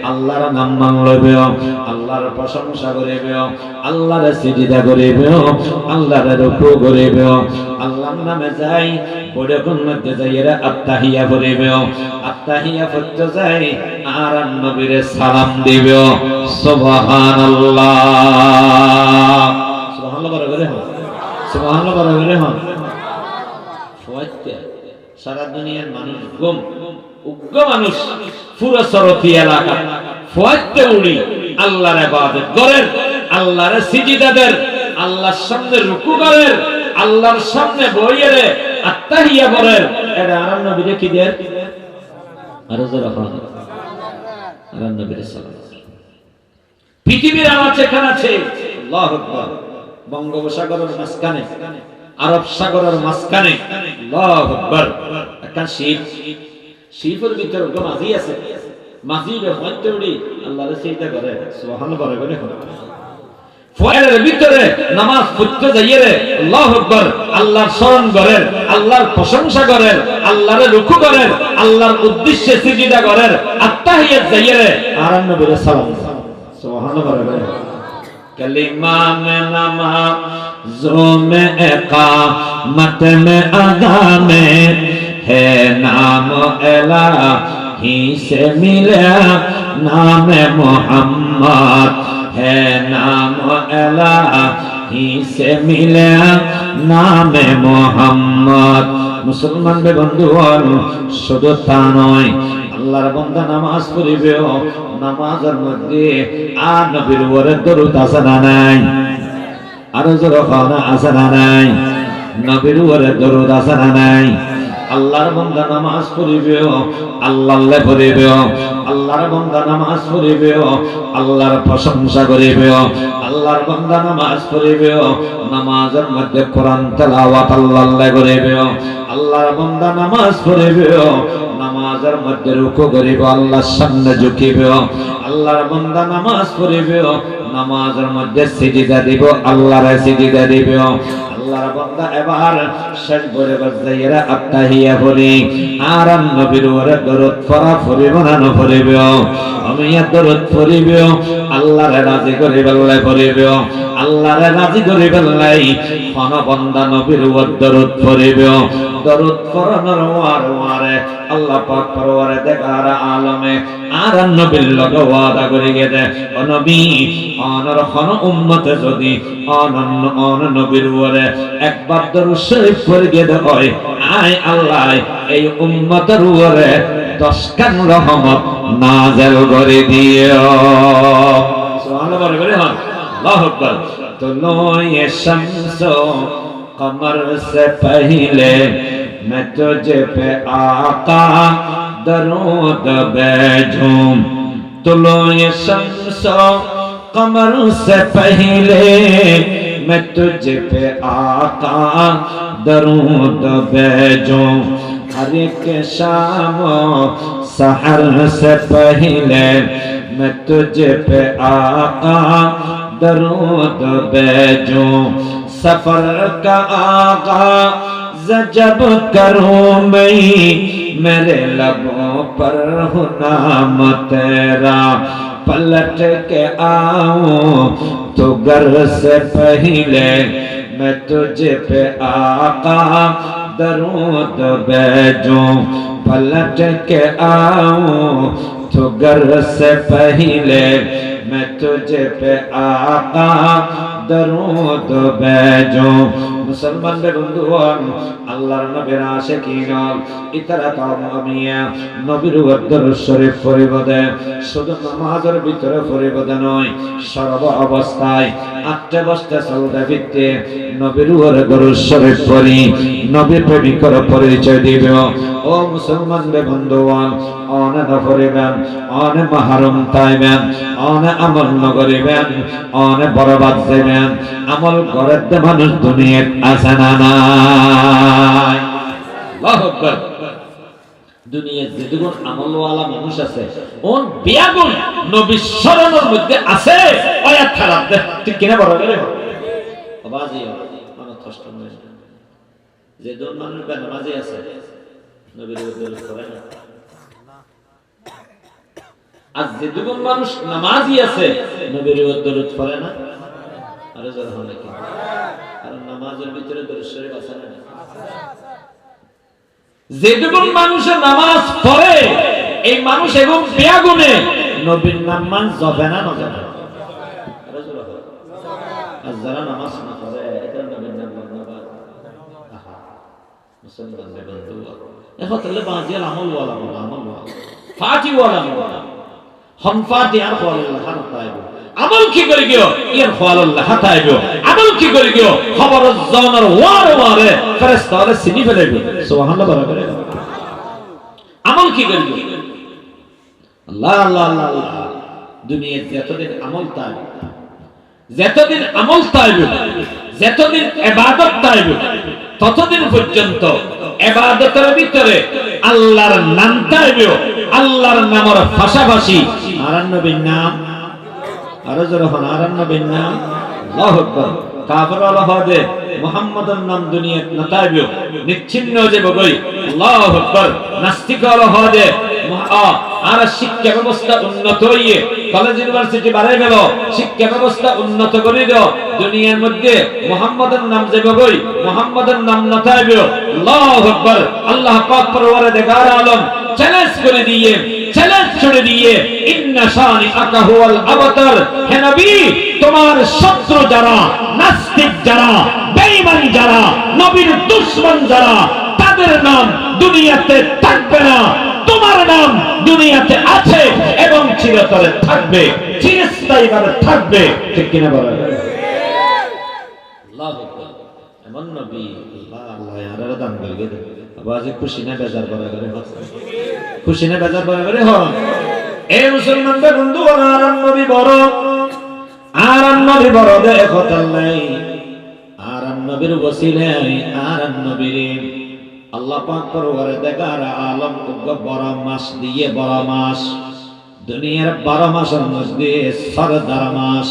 আল্লাহর নাম মানবে, আল্লাহর প্রশংসা করিবে, আল্লাহর সিজদা করিবে, আল্লাহর রুকু করিবে, আল্লাহর নামে যাই বড় কোন মধ্যে যাইরা আত্তাহিয়া পড়িবে, আত্তাহিয়া পড়তে যাই আর নবীর সালাম দিবে। সুবহানাল্লাহ সুবহানাল্লাহ বলে হন, সুবহানাল্লাহ বলে হন। ফয়তে সারা দুনিয়ার মানুষ উগ্র মানুষ পুরো সরতি এলাকা ফয়তে উড়ি আল্লাহর ইবাদত করেন, আল্লাহর সিজদা দেন, আল্লাহর সামনে রুকু করেন, আল্লাহর সামনে বইয়ে আত্তাহিয়া করেন। এটা আর নবীরে কি দেন? আর যারা হন আর নবীর সালাম। পৃথিবীর আমার যেখানে আছে আল্লাহু আকবার, বঙ্গোপসাগরের মাঝখানে, আরব সাগরের মাঝখানে আল্লাহু আকবার একটা শিপ, শিপের ভিতরে মাঝি আছে, মাঝিরে হইতে উড়ি আল্লাহর সিজদা করে সুবহানাল্লাহ বলে হন। ফয়েলের ভিতরে নামাজ পড়তে যাইয়ে আল্লাহু আকবার আল্লাহর স্মরণ করেন, আল্লাহর প্রশংসা করেন, আল্লাহর রুকু করেন, আল্লাহর উদ্দেশ্যে সিজদা করেন, আত্তাহিয়াত যাইয়ে আর নবীর সালাম সুবহানাল্লাহ বলে। कलिमा में नमाज़ों में इक़ामत में अदा में है नाम इलाही से मिला नाम मोहम्मद, है नाम इलाही से मिला नाम मोहम्मद। मुसलमान बंधुगण शुধু তা নয়, আল্লাহর বান্দা নামাজ পড়িবে, নামাজের মধ্যে আর নবীর উপরে দরুদ আছে না নাই? আর জোরে খানা আছে না নাই? নবীর উপরে দরুদ আছে না নাই? আল্লাহর বান্দা নামাজ পড়িবে, আল্লাহরে পড়িবে, আল্লাহর বান্দা নামাজ পড়িবে, আল্লাহর প্রশংসা করিবে, আল্লাহর বান্দা নামাজ পড়িবে, নামাজের মধ্যে কোরআন তেলাওয়াত আল্লাহরে করিবে, আল্লাহর বান্দা নামাজ পড়িবে, নামাজের মধ্যে রুকু করিবে, আল্লাহর সামনে ঝুঁকিবে, আল্লাহর বান্দা নামাজ পড়িবে, নামাজের মধ্যে সিজদা দিব, আল্লাহর সিজদা দিবে। আল্লাহর বান্দা এবার শেষ করে বাজাইরা আত্তাহিয়া পড়ি আর নবীর উপরে দরুদ পড়া পড়িব না পড়িব? আমি দরুদ পড়িব, আল্লাহরে রাজি করে বেলায় পড়িব, আল্লাহরে রাজি করে বেলাই কোন বান্দা নবীর উপর দরুদ পড়িব। দরুদ পড়ানোর ওয়ারে আল্লাহ পাক পরওয়ারে দেখার আলমে আর নবীর লগে ওয়াদা করে গেছে, ও নবী অনর কোন উম্মতে যদি অনন্য অন নবীর উপরে একবার দরুদ শরীফ পড়ে গেলে হয়, আয় আল্লাহ এই উম্মতের উপরে 10 কান রহমত নাযিল করে দিও। সুবহানাল্লাহ বলে হন, আল্লাহু আকবার। তুলোয়ে শামসো कमर से पहले मैं तुझे पे आका दरूद भेजूं, तुलोए शम्सो कमर से पहले मैं तुझे पे आका दरूद भेजूं, हर एक शाम सहर से पहले मैं तुझे पे आका दरूद भेजूं, सफर का आगाज़ जब करूं मैं मेरे लबों पर हो नाम तेरा, पलट के आऊं तो घर से पहले मैं तुझे पे आका दरूद भेजूं, पलट के आऊं तो घर से पहले मैं तुझे पे आका दरूद भेजूं। मुसलमान बंधुगण আল্লাহর নবীর আশিকিন ইতারা কামিয়া নবীর দরুদ শরীফ পড়িবদে শুধু নামাজের ভিতরে পড়িবদে নয়, সর্ব অবস্থায় আটটা বস্তা চলতে ফিরতে নবীর দরুদ শরীফ পড়ি নবী প্রেমিকর পরিচয় দিবে। ও মুসলমান মুসলমানদের বন্ধুগণ অনে নফরিবেন অনে মাহরুম তাইবেন অনে আমল নগরিবেন অনে বরবাদ যাবেন আমল করতে মানুষ দুনিয়াত আছে না নাই আল্লাহু আকবার দুনিয়ার যেগুন আমলওয়ালা মানুষ আছে ওন বিয়াগুন নবী শরণের মধ্যে আছে আয়াত খারাপ দেখ ঠিক কিনা বড় করে আওয়াজই মানে কষ্ট নয় যে দোন মানুষ বেনামাজি আছে নবীর দরুদ পড়ে না আর যে দুগুণ মানুষ নামাজি আছে নবীর দরুদ পড়ে না আরে যারা হয় নাকি কারণ নামাজের ভিতরে দরুদ শরীফ আছে না যে দুগুণ মানুষের নামাজ পড়ে এই মানুষ এবং বেয়াগুনে নবীর নাম মান জবে না নজে না আরে যারা হয় আর যারা নামাজ না পড়ে এটা নবীর নাম না আহা মুসলমানদের বন্ধু এখন তাহলে বাজিয়াল আমলওয়ালা ফাটিওয়ালা হন ফাটি আর ওয়াল্লাহ হাতাইবো আমল কি করে গিয়ে ইয়ার ওয়াল্লাহ হাতাইবো আমল কি করে গিয়ে খবর জানার ওয়ারে ফেরেশতারে সিনি ফেলাইবো সুবহানাল্লাহ বরাবর আমল কি করে গিয়ে আল্লাহ আল্লাহ আল্লাহ দুনিয়ার যতদিন আমল তাইবো যতদিন ইবাদত তাইবো ততদিন পর্যন্ত ইবাদতের ভিতরে আল্লাহর নাম তাইবো আল্লাহর নামের পাশাপাশি আর নবীর নাম আর যখন আর নবীর নাম আল্লাহু আকবার কাফেরওয়ালা হবে মুহাম্মাদের নাম দুনিয়াত না তাইবো নিচ্ছিন্ন যে বগই আল্লাহু আকবার নাস্তিকওয়ালা হবে আর শিক্ষা ব্যবস্থা উন্নত হইয়ে কলেজ ইউনিভার্সিটি বাড়াই গেল শিক্ষা ব্যবস্থা উন্নত করে দাও দুনিয়ার মধ্যে মুহাম্মাদের নাম যে বগই মুহাম্মাদের নাম না তাইবো আল্লাহু আকবার আল্লাহ পাক পরওয়ারদিগার আলম চ্যালেঞ্জ করে দিয়ে চ্যালেঞ্জ ছড়ে দিয়ে ইন্না শানিআকা হুয়াল আবতার হে নবী তোমার শত্রু যারা নাস্তিক যারা বেঈমান যারা নবীর দুশমন যারা তাদের নাম দুনিয়াতে থাকবে না তোমার নাম দুনিয়াতে আছে এবং চিরতরে থাকবে চিরস্থায়ীভাবে থাকবে ঠিক কিনা বলেন আল্লাহু আকবার এমন নবী আল্লাহ আল্লাহ আর দান করে দেন আওয়াজে খুশি না বেজার করা করে খুশি না বেজার করা করে হন এই মুসলমানদের বন্ধু আর নবী বড় দেখো তাল্লাই আর নবীর ওসিলায় আর নবীর আল্লাহ পাক পরওয়ারদিগার আলম বড় মাস দিয়ে বড় মাস দুনিয়ার 12 মাসের মধ্যে সরদার মাস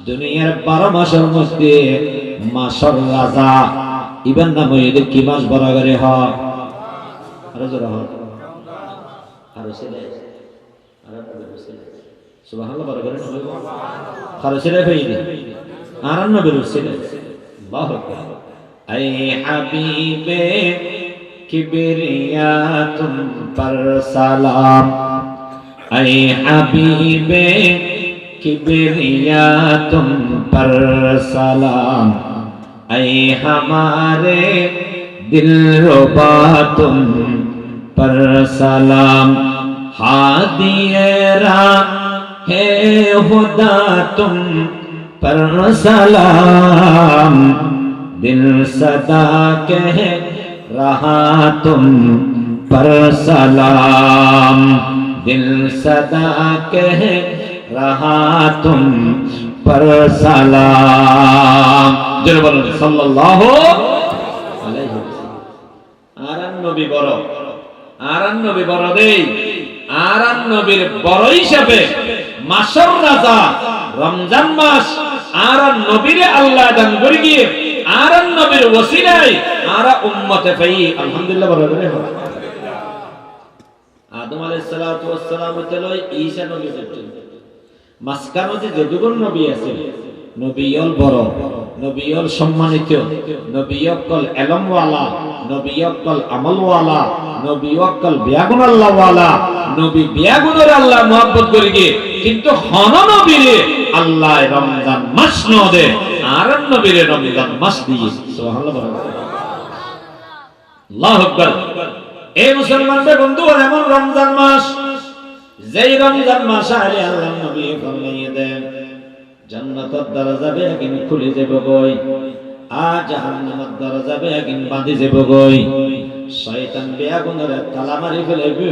দুনিয়ার 12 মাসের মধ্যে মাসর রাজা ইবান নাম এদের কি মাস বড় করে হয় আর জোরে হয় আর ওসিলে আর নবীর ওসিলে সুবহানাল্লাহ বড় করে হইব আর ওসিলে ফেইদি আর নবীর ওসিলে আল্লাহু আকবার আই হাবিবে किबरिया तुम पर सलाम ऐ हबीबे किबरिया तुम पर सलाम ऐ हमारे दिलरुबा तुम पर सलाम हादिए राहे खुदा तुम पर सलाम दिल सदा कह रहा तुम पर सलाम दिल सदा कह रहा तुम पर सलाम जरा बोलो सल्लल्लाहु अलैहि वसल्लम आरान नबी बड़ देई आरान नबीर बड़ हिसाবে মাসের রাজা রমজান মাস আরান নবীরে আল্লাহ দান করে গিয়ে আরান নবীর ওসিলায় আরা উম্মতে পাই আলহামদুলিল্লাহ বড় করে আদম আলাইহিস সালাতু ওয়াস সালাম লই ঈসা নবী পর্যন্ত মাসকানতে যদুগুণ নবী আছে নবীয়ল বড় নবীয়ল সম্মানিত নবীয়কল ইলমওয়ালা নবীয়কল আমলওয়ালা নবীয়কল বিয়াগুনাল্লাহওয়ালা নবী বিয়াগুনের আল্লাহ মুহাব্বত করে গিয়ে কিন্তু হন নবীরে আল্লাহ রমজান মাস নদে আর নবীরে রমজান মাস দিয়ে সুবহানাল্লাহ আল্লাহু আকবার এই মুসলমানদের বন্ধু এমন রমজান মাস যেই রমজান মাস আলে আল্লাহ নবী ফরমাইয়ে দেন জান্নাতের দরজা বেগিন খুলে যাবে গই আর জাহান্নামের দরজা বেগিন বাঁধি যাবে গই শয়তান বেয়াগুনের তালা মারি ফেলাইবো।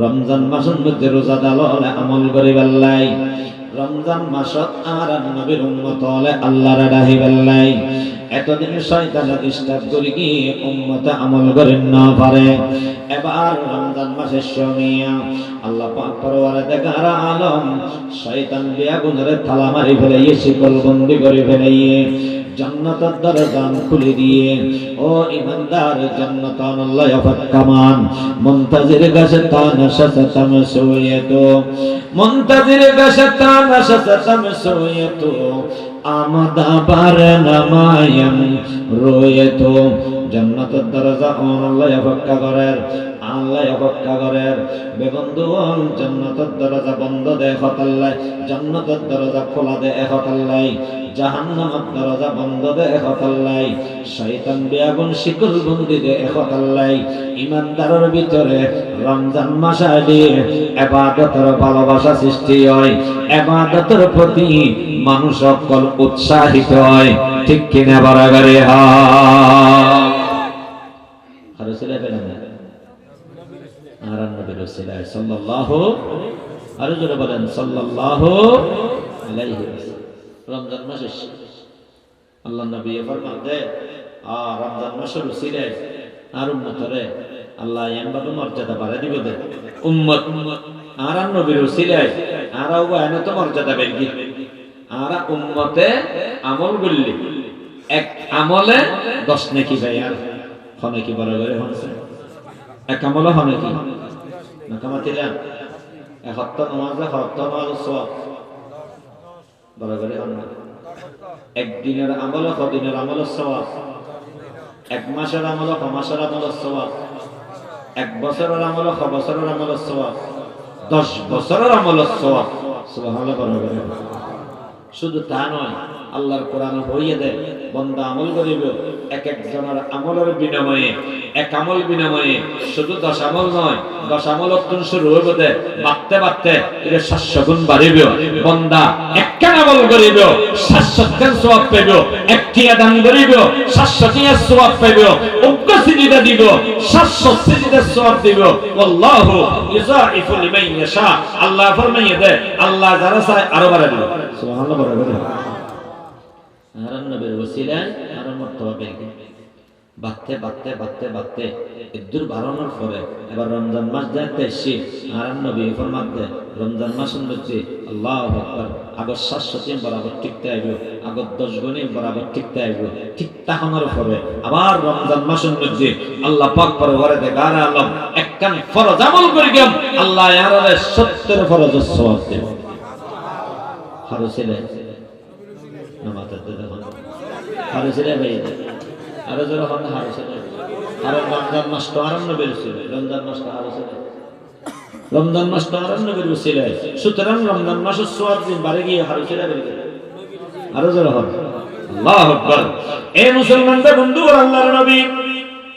রমজান মাসের মধ্যে রোজা দাললে আমল করি বেল্লাই, রমজান মাসত আর নবীর উম্মত হলে আল্লাহর ডাহি বেল্লাই। এতদিন শয়তানের ডিস্টার্ব করি কি উম্মতে আমল করেন না পারে। এবার রমজান মাসের সময় আল্লাহ পাক পরওয়ারে দেখার আলম শয়তান বেয়াগুনের তালা মারি ফেলাইয়ে শিকল বন্দি করে ফেলাইয়ে জান্নাতের দরজা খুলে দিয়ে ও ইমানদার জান্নাত আল্লাহ ফাকামান মুনতাজির গাছে তানা শাতাম সুয়তো মুনতাজির গাছে তানা শাতাম সুয়তো আমাদা বার নামায়াম রয়তো জান্নাতের দরজা আল্লাহ ফাকা করেন আল্লাহ ফাকা করেন বেবন্ধু জান্নাতের দরজা বন্ধ দেখত আল্লাহ জান্নাতের দরজা খোলা দেখত আল্লাহ জাহান্নামের দরজা বন্ধ দেখত আল্লাহ শয়তান বেয়াগুন শিকল বন্দি দেখত আল্লাহ ইমানদারের ভিতরে রমজান মাস আইলে ইবাদতের ভালোবাসা সৃষ্টি হয় ইবাদতের প্রতি মানুষ সকল উৎসাহিত হয় ঠিক কিনা বরাবরে হয় আর রাসূল আর নবী রাসূল সাল্লাল্লাহু আলাইহি ওয়া বলেন সাল্লাল্লাহু আলাইহি ওয়াসাল্লাম রমজান মাসে আল্লাহ নবী ফরমান দে রমজান মাসের উসিলে আর উম্মতরে আল্লাহ এমন মর্যাদা বাড়ায় দিবে দে উম্মত আর নবীর উসিলে আরও এনে তো মর্যাদা বেশি আর উম্মতে আমল করলি এক আমলে 10 নেকি ভাই আর হনে কি বড় করে হনছে এক আমলে হনে কি না কামাতিলাম এক হত্তা নামাজে হত্তা নামাজ সওয়াব বড় করে হন না একদিনের আমল কদিনের আমল সওয়াব এক মাসের আমল মাসের আমল সওয়াব এক বছরের আমল বছরের আমল সওয়াব 10 বছরের আমল সওয়াব সুবহানাল্লাহ বড় করে শুধু তা নয় আল্লাহর কোরআন হইয়ে দেয় বান্দা আমল করিবে এক একজনের আমলের বিনিময়ে এক আমল বিনিময়ে শুধু 10 আমল নয় 10 আমল অত্যন্ত শুরু হইবে দে বাড়তে বাড়তে এর 700 গুণ বাড়িবে বান্দা একখান আমল করিবে 700 খান সওয়াব পাইবে একটি দান করিবে 700 টি সওয়াব পাইবে উগ্র সিজদা দিব 700 সিজদার সওয়াব দিব আল্লাহু ইযাইফু লিমান ইয়াশা আল্লাহ ফরমাইয়ে দেয় আল্লাহ যারা চায় আরো বাড়ায় দিবে সুবহানাল্লাহ বরাবর আর নবীর ওসিলায় আর মর্তবা বেগে বাড়তে বাড়তে বাড়তে বাড়তে দূর বাড়ানোর পরে এবার রমজান মাস যাইতে এসে আর নবী ফরমান দেয় রমজান মাসের মধ্যে আল্লাহু আকবার আগর 700 বরাবর টিকতে আইব আগর 10 গুণে বরাবর টিকতে আইব ঠিক তাহানোর পরে আবার রমজান মাসের মধ্যে আল্লাহ পাক পরওয়ারে দেখার আলম একখান ফরজ আমল করি গেম আল্লাহ ইয়ারে 70 ফরজ সওয়াব দেব হারসিলে নামাজতে দেখুন হারসিলে ভাই আরো জোরে হন হারসিলে আর রমজান মাস তো আরম্ভ বেরছিল রমজান মাস তো হারসিলে রমজান মাস তো আরম্ভ বেরছিল সুতরাং রমজান মাসের সওয়াব দিন বাড়ে গিয়ে হারসিলে বের গেল আরো জোরে হন আল্লাহু আকবার এই মুসলমানদের বন্ধু আল্লাহর নবী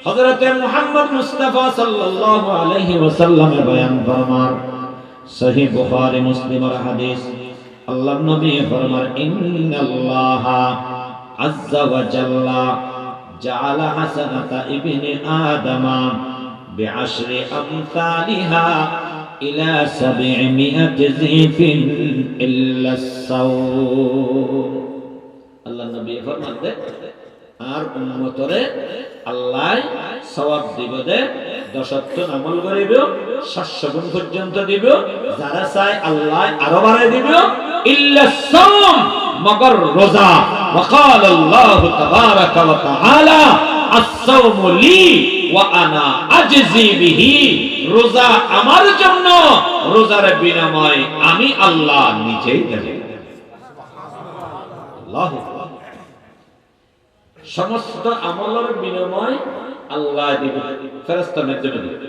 হযরত মুহাম্মদ মুস্তাফা সাল্লাল্লাহু আলাইহি ওয়াসাল্লাম বয়ান ফরমান সহিহ বুখারী মুসলিমের হাদিস আল্লাহর নবী ফরমান ইন্নাল্লাহা আযজা ওয়া জাল্লা জাআলা হাসানাতা ইবনি আদমা বিআশরি আমসালিহা ইলা 700 যিফিন ইল্লা সাওম আল্লাহর নবী ফরমান দে আর উম্মতরে আল্লাহ সওয়াব দিব দে 10 আমল করিব 700 গুণ পর্যন্ত দিব যারা চায় আল্লাহ আরো বাড়ায় দিব ইল্লা সাওম মগর রোজা ওয়াকাল আল্লাহ তাবারাকা ওয়া তাআলা আস-সাওমু লি ওয়া আনা আজজি বিহি রোজা আমার জন্য রোজার বিনিময় আমি আল্লাহ নিজেই দেব আল্লাহু সমস্ত আমলের বিনিময় আল্লাহ দিবে ফেরেশতা মাধ্যমে দিবে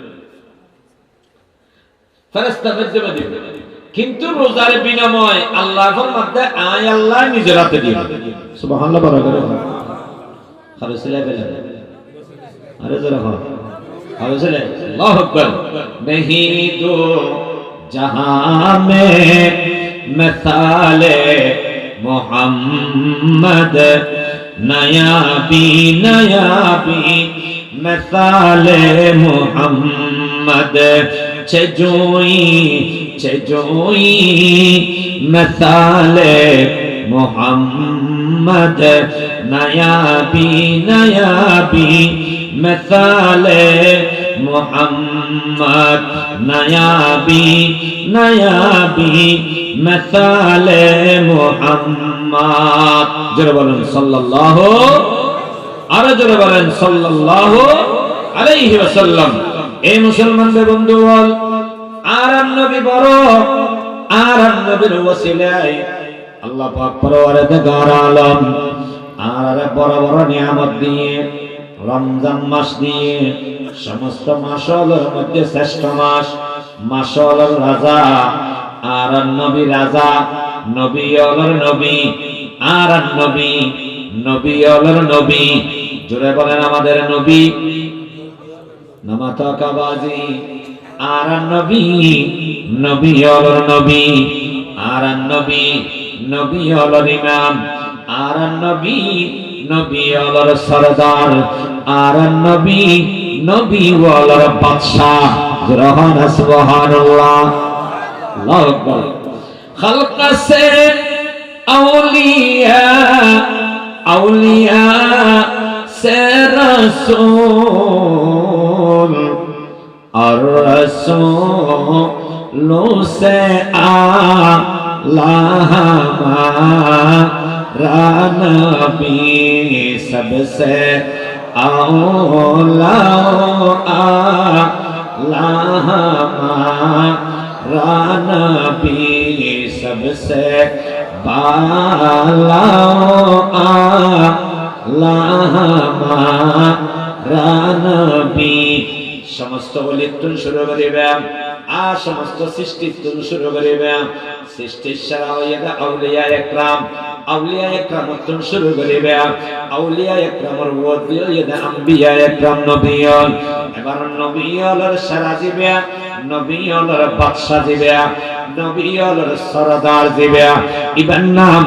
ফেরেশতা মাধ্যমে দিবে কিন্তু রোজার বিনিময় আল্লাহর মধ্যে আয় আল্লাহ নিজের হাতে দিবে সুবহানাল্লাহ বড় করে হারসিলে বলেন আরে জোরে হয় হারসিলে আল্লাহু আকবার नहीं तो जहां में मिसाले मोहम्मद नया भी मिसाले मोहम्मद चजोई मिसाले मोहम्मद नयाबी मिसाले मोहम्मद नयाबी मिसाले मोहम्मद जरा बोलें सल्लल्लाहु आरो जरा बोलें सल्लल्लाहु अलैहि वसल्लम। ए मुसलमानদের বন্ধুগণ, আর নবী বড়, আর নবীর ওসিলায় আল্লাহ পাক পরওয়ারদিগার আলম আর বড় বড় নিয়ামত দিয়ে রমজান মাস দিয়ে সমস্ত মাসের মধ্যে শ্রেষ্ঠ মাস, মাসের রাজা আর নবী রাজা, নবী অলর নবী আর নবী, নবী অলর নবী। জোরে বলেন আমাদের নবী নামাতা কাবাজি আর নবী, নবী অলর নবী আর নবী, নবী অলর ইমাম আর নবী, নবী অলর সরদার আর নবী, নবী অলর বাদশাহ। জোরে সুবহানাল্লাহ। আল্লাহু আকবার। খালক সে আউলিয়া, আউলিয়া से रसूल और रसूलों से आला हमारा नबी सबसे आला आला हमारा नबी सबसे बाला সমস্ত বলিতুন শুরু করিবে আর সমস্ত সৃষ্টিতুন শুরু করিবে। সৃষ্টির সারা হইয়া আউলিয়া একরাম, আউলিয়া একরামতুন শুরু করিবে। আউলিয়া একরামর ওয়াদি হইয়া আম্বিয়া একরাম নবিয়ন। এবার নবিয়লের সারা দিবে, নবিয়লের বাদশা দিবে, নবিয়লের সরদার দিবে। ইবার নাম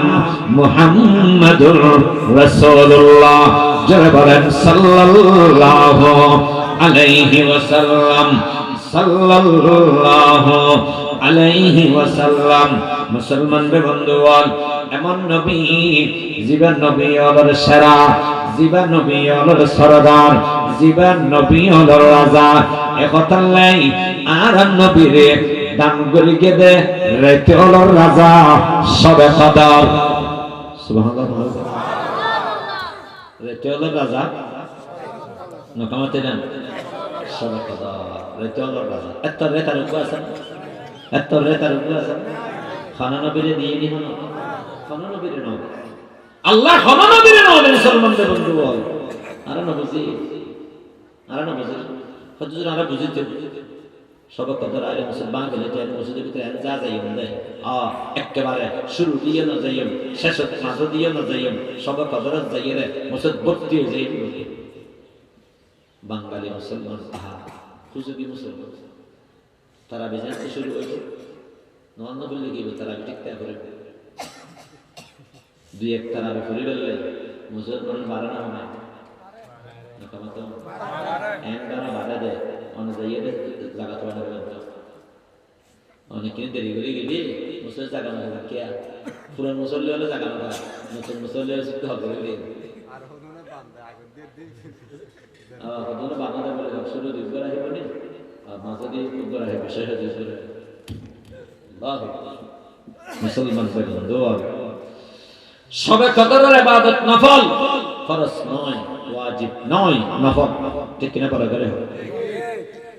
মুহাম্মাদুর রাসূলুল্লাহ। জোরে বলেন সাল্লাল্লাহু আলাইহি ওয়াসাল্লাম, সাল্লাল্লাহু আলাইহি ওয়াসাল্লাম। মুসলমানদের বন্ধুগণ, এমন নবী জীবন নবী অলর সেরা, জীবন নবী অলর সরদার, জীবন নবী অলর রাজা। একতাল্লাই আর নবীরে দান করে গেদে রেতে অলর রাজা সবে কদর। সুবহানাল্লাহ। রেতে অলর রাজা নকামাতে দেন সবে কদর। রেতে অলর রাজা এত রেতার উপর আছে, এত রেতার উপর আছে। খানা নবীরে দিয়ে দিন, খানা নবীরে নয় আল্লাহ, খানা নবীরে নয়। মুসলমানদের বন্ধু বল আর না বুঝি, আর না বুঝি হজুর আর বুঝিতে সবে কদর আলে মুসলমান গেলে তো মসজিদের ভিতরে যা যাইম দেয় একেবারে শুরু দিয়ে না যাইম, শেষ মাঝে দিয়ে না যাইম, সবে কদর যাইয়ে রে মসজিদ ভর্তি হয়ে যাই। বাঙালি মুসলমান তাহা খুঁজবি মুসলমান তারা বেজানতে শুরু হইল। নন্দ বললে কি তারা ঠিকঠাক করে দুই এক তারা ফুরি বললে মুসলমান বাড়ানো হয় বাধা দেয় অনেক জায়গায় জায়গা তো অনেক কিনে দেরি করে গেলি মুসল জায়গা না কে পুরান মুসল্লি হলে জায়গা না, নতুন মুসল্লি হলে শিখতে হবে বাংলাদেশ বলে শুরু দুই করে আসবে মাঝে দিয়ে খুব করে আসবে শেষ দুই করে মুসলমান সবে কদরের ইবাদত নফল, ফরজ নয়, ওয়াজিব নয়, নফল। ঠিক কিনা পড়া করে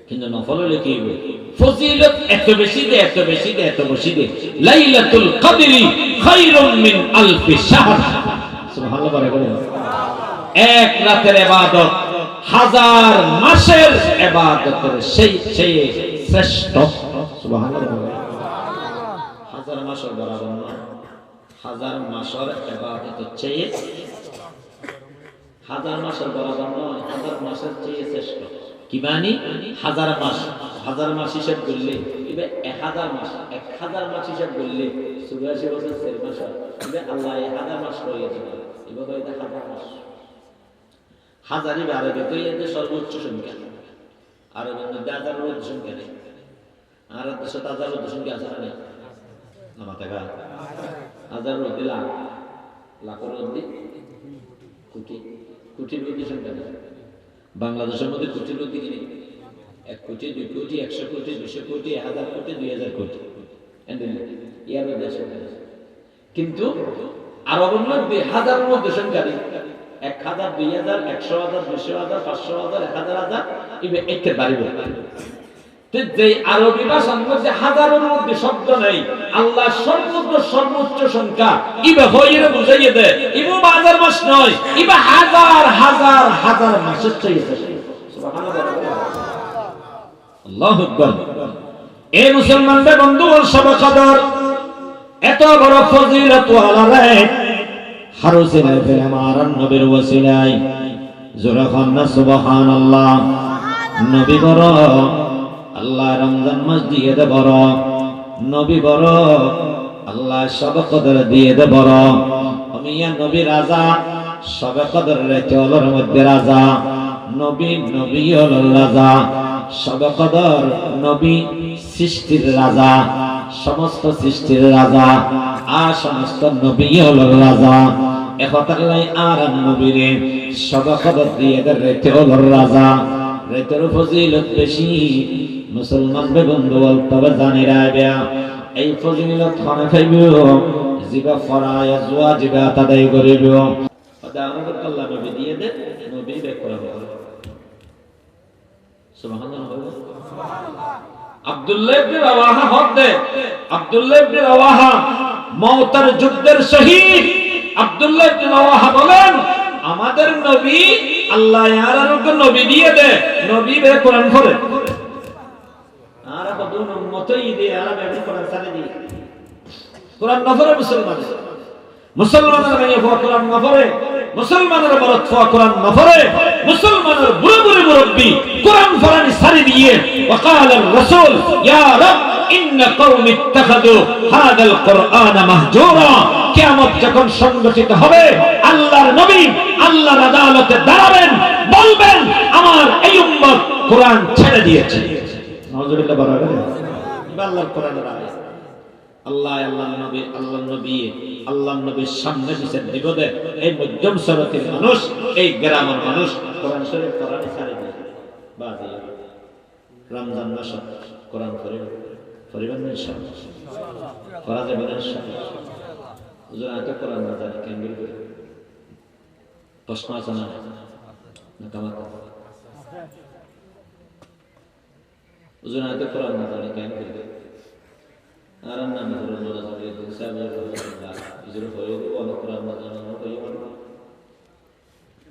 কিন্তু নফল হলে কি হবে? ফজিলত এত বেশি দে, এত বেশি দে, এত বেশি দে। লাইলাতুল কদরি খায়রুম মিন আলফি শাহর। সুবহানাল্লাহ পড়া করে এক রাতের ইবাদত হাজার মাসের ইবাদতের সেই শ্রেষ্ঠ। সুবহানাল্লাহ। হাজার মাসের বরাবর না, হাজার মাসের ইবাদত চেয়ে, হাজার মাসের বরাবর নয়, হাজার মাসের চেয়ে শ্রেষ্ঠ। কি মানে হাজার মাস, হাজার মাস হিসাব করলে এবার 1000 মাস, 1000 মাস হিসাব করলে 84 বছর 4 মাস হয়। এবার আল্লাহ 1000 মাস হয়ে যাবে, এবার হয়ে যায় 1000 মাস। হাজারি আরবে তো এদের সর্বোচ্চ সংখ্যা, আরবের মধ্যে হাজারের মধ্যে সংখ্যা নেই। আর দেশে হাজারের মধ্যে সংখ্যা আছে না? আমার টাকা হাজারের মধ্যে লাখ, লাখের মধ্যে কোটি, কোটির মধ্যে সংখ্যা নেই। বাংলাদেশের মধ্যে কোটির মধ্যে কি নেই? 1 কোটি, 2 কোটি, 100 কোটি, 200 কোটি, 1000 কোটি, 2000 কোটি, ইয়ার মধ্যে সংখ্যা নেই। কিন্তু আরবের মধ্যে হাজারের মধ্যে সংখ্যা নেই। 1000, 2000, 100,000, 200,000, 500,000, 1000,000 একে বাড়িবে। যে আরবি ভাষার মধ্যে হাজারের মধ্যে শব্দ নেই, আল্লাহ সর্বোচ্চ সংখ্যা ইবে হইরে বুঝাইয়ে দেয়। ইবো হাজার মাস নয়, ইবে হাজার হাজার হাজার মাসের চাইছে। সুবহানাল্লাহ, আল্লাহু আকবার। এই মুসলমানদের বন্ধু ও সবকদর এত বড় ফজিলত ওয়ালা রে হারুসিনা ফিল আমারান নবীর ওয়াসিলায় জোরে খান্না সুবহানাল্লাহ। নবী বড়, আল্লাহ রমজান মাস দিয়ে দে বড়, নবী বড়, আল্লাহ সবে কদর দিয়ে দে বড়। আমিয়া নবী রাজা, সবে কদর রেখে ওর মধ্যে রাজা। নবী নবী হল রাজা, সবে কদর নবী সৃষ্টির রাজা, সমস্ত সৃষ্টির রাজা, আর সমস্ত নবী হল রাজা। একতালাই আর নবীরে সবে কদর দিয়ে দে রেখে ওর রাজা। রেতের ফজিলত বেশি মুসলমান বন্ধু তবে জানি রাখবে। এই ফজিলত খানে খাইব, জিবা ফরায় জুয়া জিবা তাদাই করিব। দাওয়াত আল্লাহ নবী দিয়ে দে, নবী বেক করা হবে। সুবহানাল্লাহ, সুবহানাল্লাহ। আব্দুল্লাহ ইবনে রাওয়াহা হক দে, আব্দুল্লাহ ইবনে রাওয়াহা মওতার যুদ্ধের শহীদ। আব্দুল্লাহ ইবনে রাওয়াহা বলেন, আমাদের নবী আল্লাহ ইয়ারারকে নবী দিয়ে দে, নবী বে কোরআন পড়ে। আর কতজন উম্মতই দিয়ে আর বে কোরআন সালে দি, কোরআন না পড়ে মুসলমানের মেয়ে কোরআন না পড়ে, মুসলমানের মরদ কোরআন না পড়ে, মুসলমানের বুড়ো বুড়ো মুরব্বি কোরআন পড়ানি সারি দিয়ে وقال الرسول يا رب ان قوم اتخذوا هذا القرآن مهجورا। কিয়ামত যখন সংগঠিত হবে, আল্লাহর নবী আল্লাহর আদালতে দাঁড়াবেন, বলবেন আমার এই উম্মত কোরআন ছেড়ে দিয়েছে। নাউজুবিল্লাহ, বরাবর আল্লাহর কোরআনের আয়াত। আল্লাহর নবীর সামনে বিচার দিব দে এই মধ্যম শ্রেণীর মানুষ, এই গ্রামের মানুষ কোরআন শরীফ কোরআন ছেড়ে দিয়ে বাজে রমজান মাস কোরআন পড়িবেন ইনশাআল্লাহ, করা যাবে ইনশাআল্লাহ। হুজুর আতে কোরআন না জানি কেন বলবে? প্রশ্ন আছে না? কামাতা হুজুর আতে কোরআন না জানি কেন বলবে? আর নাম হুজুর না জানি দিন সাহেব হুজুর হয়ে অনেক কোরআন না জানো না কই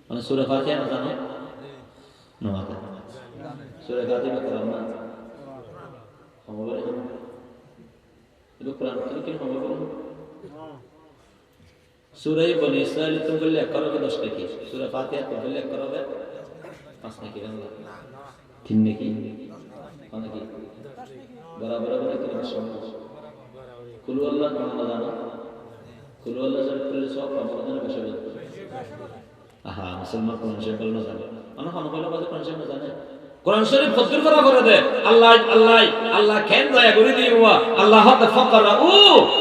মানে সূরা ফাতিহা না জানো না মাতা সূরা ফাতিহা কোরআন না হবে এটা কোরআন থেকে হবে সূরা বনি ইসরাইল তুমি বললে 11 কে 10 নাকি, সূরা ফাতিহা তো বললে 11 বে 5 নাকি, 3 নাকি, অনেক বরাবর বলে কি সমস্যা। কুলু আল্লাহ নাম জানো, কুলু আল্লাহ সব করলে সব আমাদের ভাষা বলতে। আহা মুসলমান কোরআন শরীফ বলনো জানে, অনেক হলো বাজে কোরআন শরীফ জানে। কোরআন শরীফ ফজর করা করে দে, আল্লাহ আল্লাহ আল্লাহ কেন দয়া করে দিওয়া, আল্লাহ তাফাক্কারু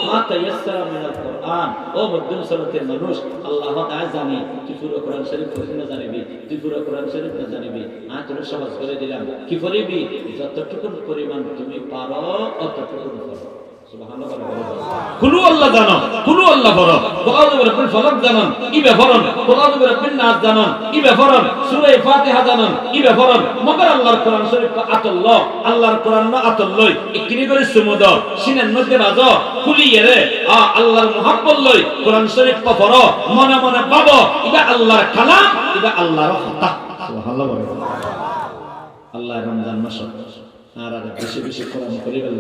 মা তায়াসসারা মিনাল কোরআন। ও মধ্যম শ্রেণীর মানুষ, আল্লাহ তাআলা জানি তুই পুরো কোরআন শরীফ পড়তে না জানিবি, তুই পুরো কোরআন শরীফ না জানিবি, আজ তোর সহজ করে দিলাম কি পড়িবি, যতটুকু পরিমাণ তুমি পারো অতটুকু পড়ো। সুবহানাল্লাহ, কুলু আল্লাহ জানো, কুলু আল্লাহ পড়ো, কুলু রাব্বিল ফালাক জানো ইবে পড়ুন, কুলু রাব্বিন নাস জানো ইবে পড়ুন, সূরা ফাতিহা জানো ইবে পড়ুন। মগর আল্লাহর কোরআন শরীফ আতাল্লাহ, আল্লাহর কোরআন না আতাল্লাহ ইকরি করে সুমুদ সিনের মধ্যে বাজো কুলিয়ে রে আল্লাহর মুহাব্বত লই কোরআন শরীফ পড়ো, মনে মনে পাবো এটা আল্লাহর কালাম, এটা আল্লাহর কথা। সুবহানাল্লাহ, আল্লাহ রমজান মাস আর বেশি বেশি কোরআন পড়ে গেল,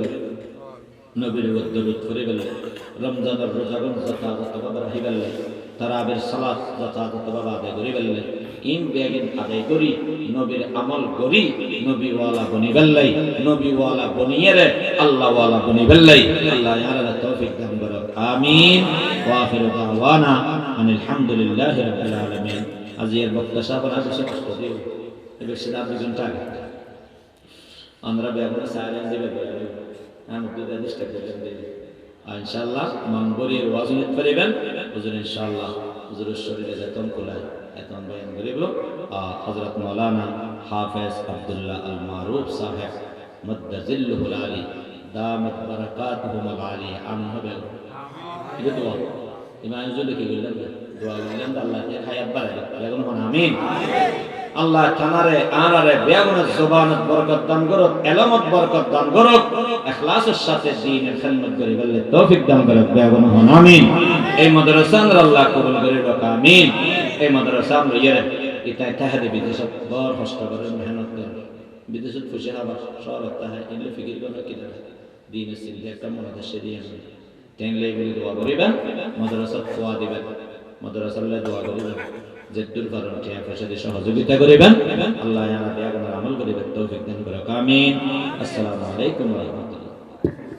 নবীর দরুদ পড়ে গেল, রমজানের রোজাগণ যথাযথভাবে রাখি গেল, তারাবির সালাত যথাযথভাবে আদায় করে গেল, ইন বেগিন আদায় করি নবীর আমল করি, নবীওয়ালা বনি গেল্লাই, নবীওয়ালা বনিয়ে রে আল্লাহওয়ালা বনি গেল্লাই। আল্লাহ ইয়ারা তৌফিক দান করুক, আমিন। ওয়া আখিরু দাওয়ানা আনিল হামদুলিল্লাহি রাব্বিল আলামিন। আজি এর বক্তা সাহেব না বেশি কষ্ট দিও বেশি দাম দুজন টাকা আমরা বেগুন সাইলেন্স দিবে আমি দুধ ডিস্টার্ব করলাম দিই ইনশাআল্লাহ মানবরির ওয়াজিত করিবেন হুজুর ইনশাআল্লাহ হুজুরের শরীরে যতন কোলায় এতন বয়ান করিব হযরত মাওলানা হাফেজ আব্দুল্লাহ আল মারুফ সাহেব মদ্দাজিল্লুল আলী দামাত বারাকাতুহুল আলী আমিন হবে এটা তো ইমাম হুজুর কি বললেন দোয়া করলেন আল্লাহ এর হায়াত বাড়ায় বেগুন হন আমিন আল্লাহ কানারে আনারে বেগুনের জবানত বরকত দান করুক এলামত বরকত দান করুক ইখলাসের সাথে দ্বীনের খিদমত করি বলে তৌফিক দান করুক বেগুন হন আমিন এই মাদ্রাসার আল্লাহ কবুল করে রাখ আমিন এই মাদ্রাসা আমরা ইয়ারে এটা তাহাদে বিদেশ বড় কষ্ট করে মেহনত করে বিদেশত ফুসে হবার সব তাহা ইলে ফিকির করে কি দ্বীনের সিলকে একটা মনে শরিয়া তেনলে বলি দোয়া করিবেন মাদ্রাসা দোয়া দিবেন মাদ্রাসাল্লাহ দোয়া করিবেন জেদ্দুর কারণ টিয়া পয়সাতে সহযোগিতা করিবেন আল্লাহ আমাদের আমল করিবেন তৌফিক দান করুক আমিন আসসালামু আলাইকুম ওয়া রাহমাতুল্লাহ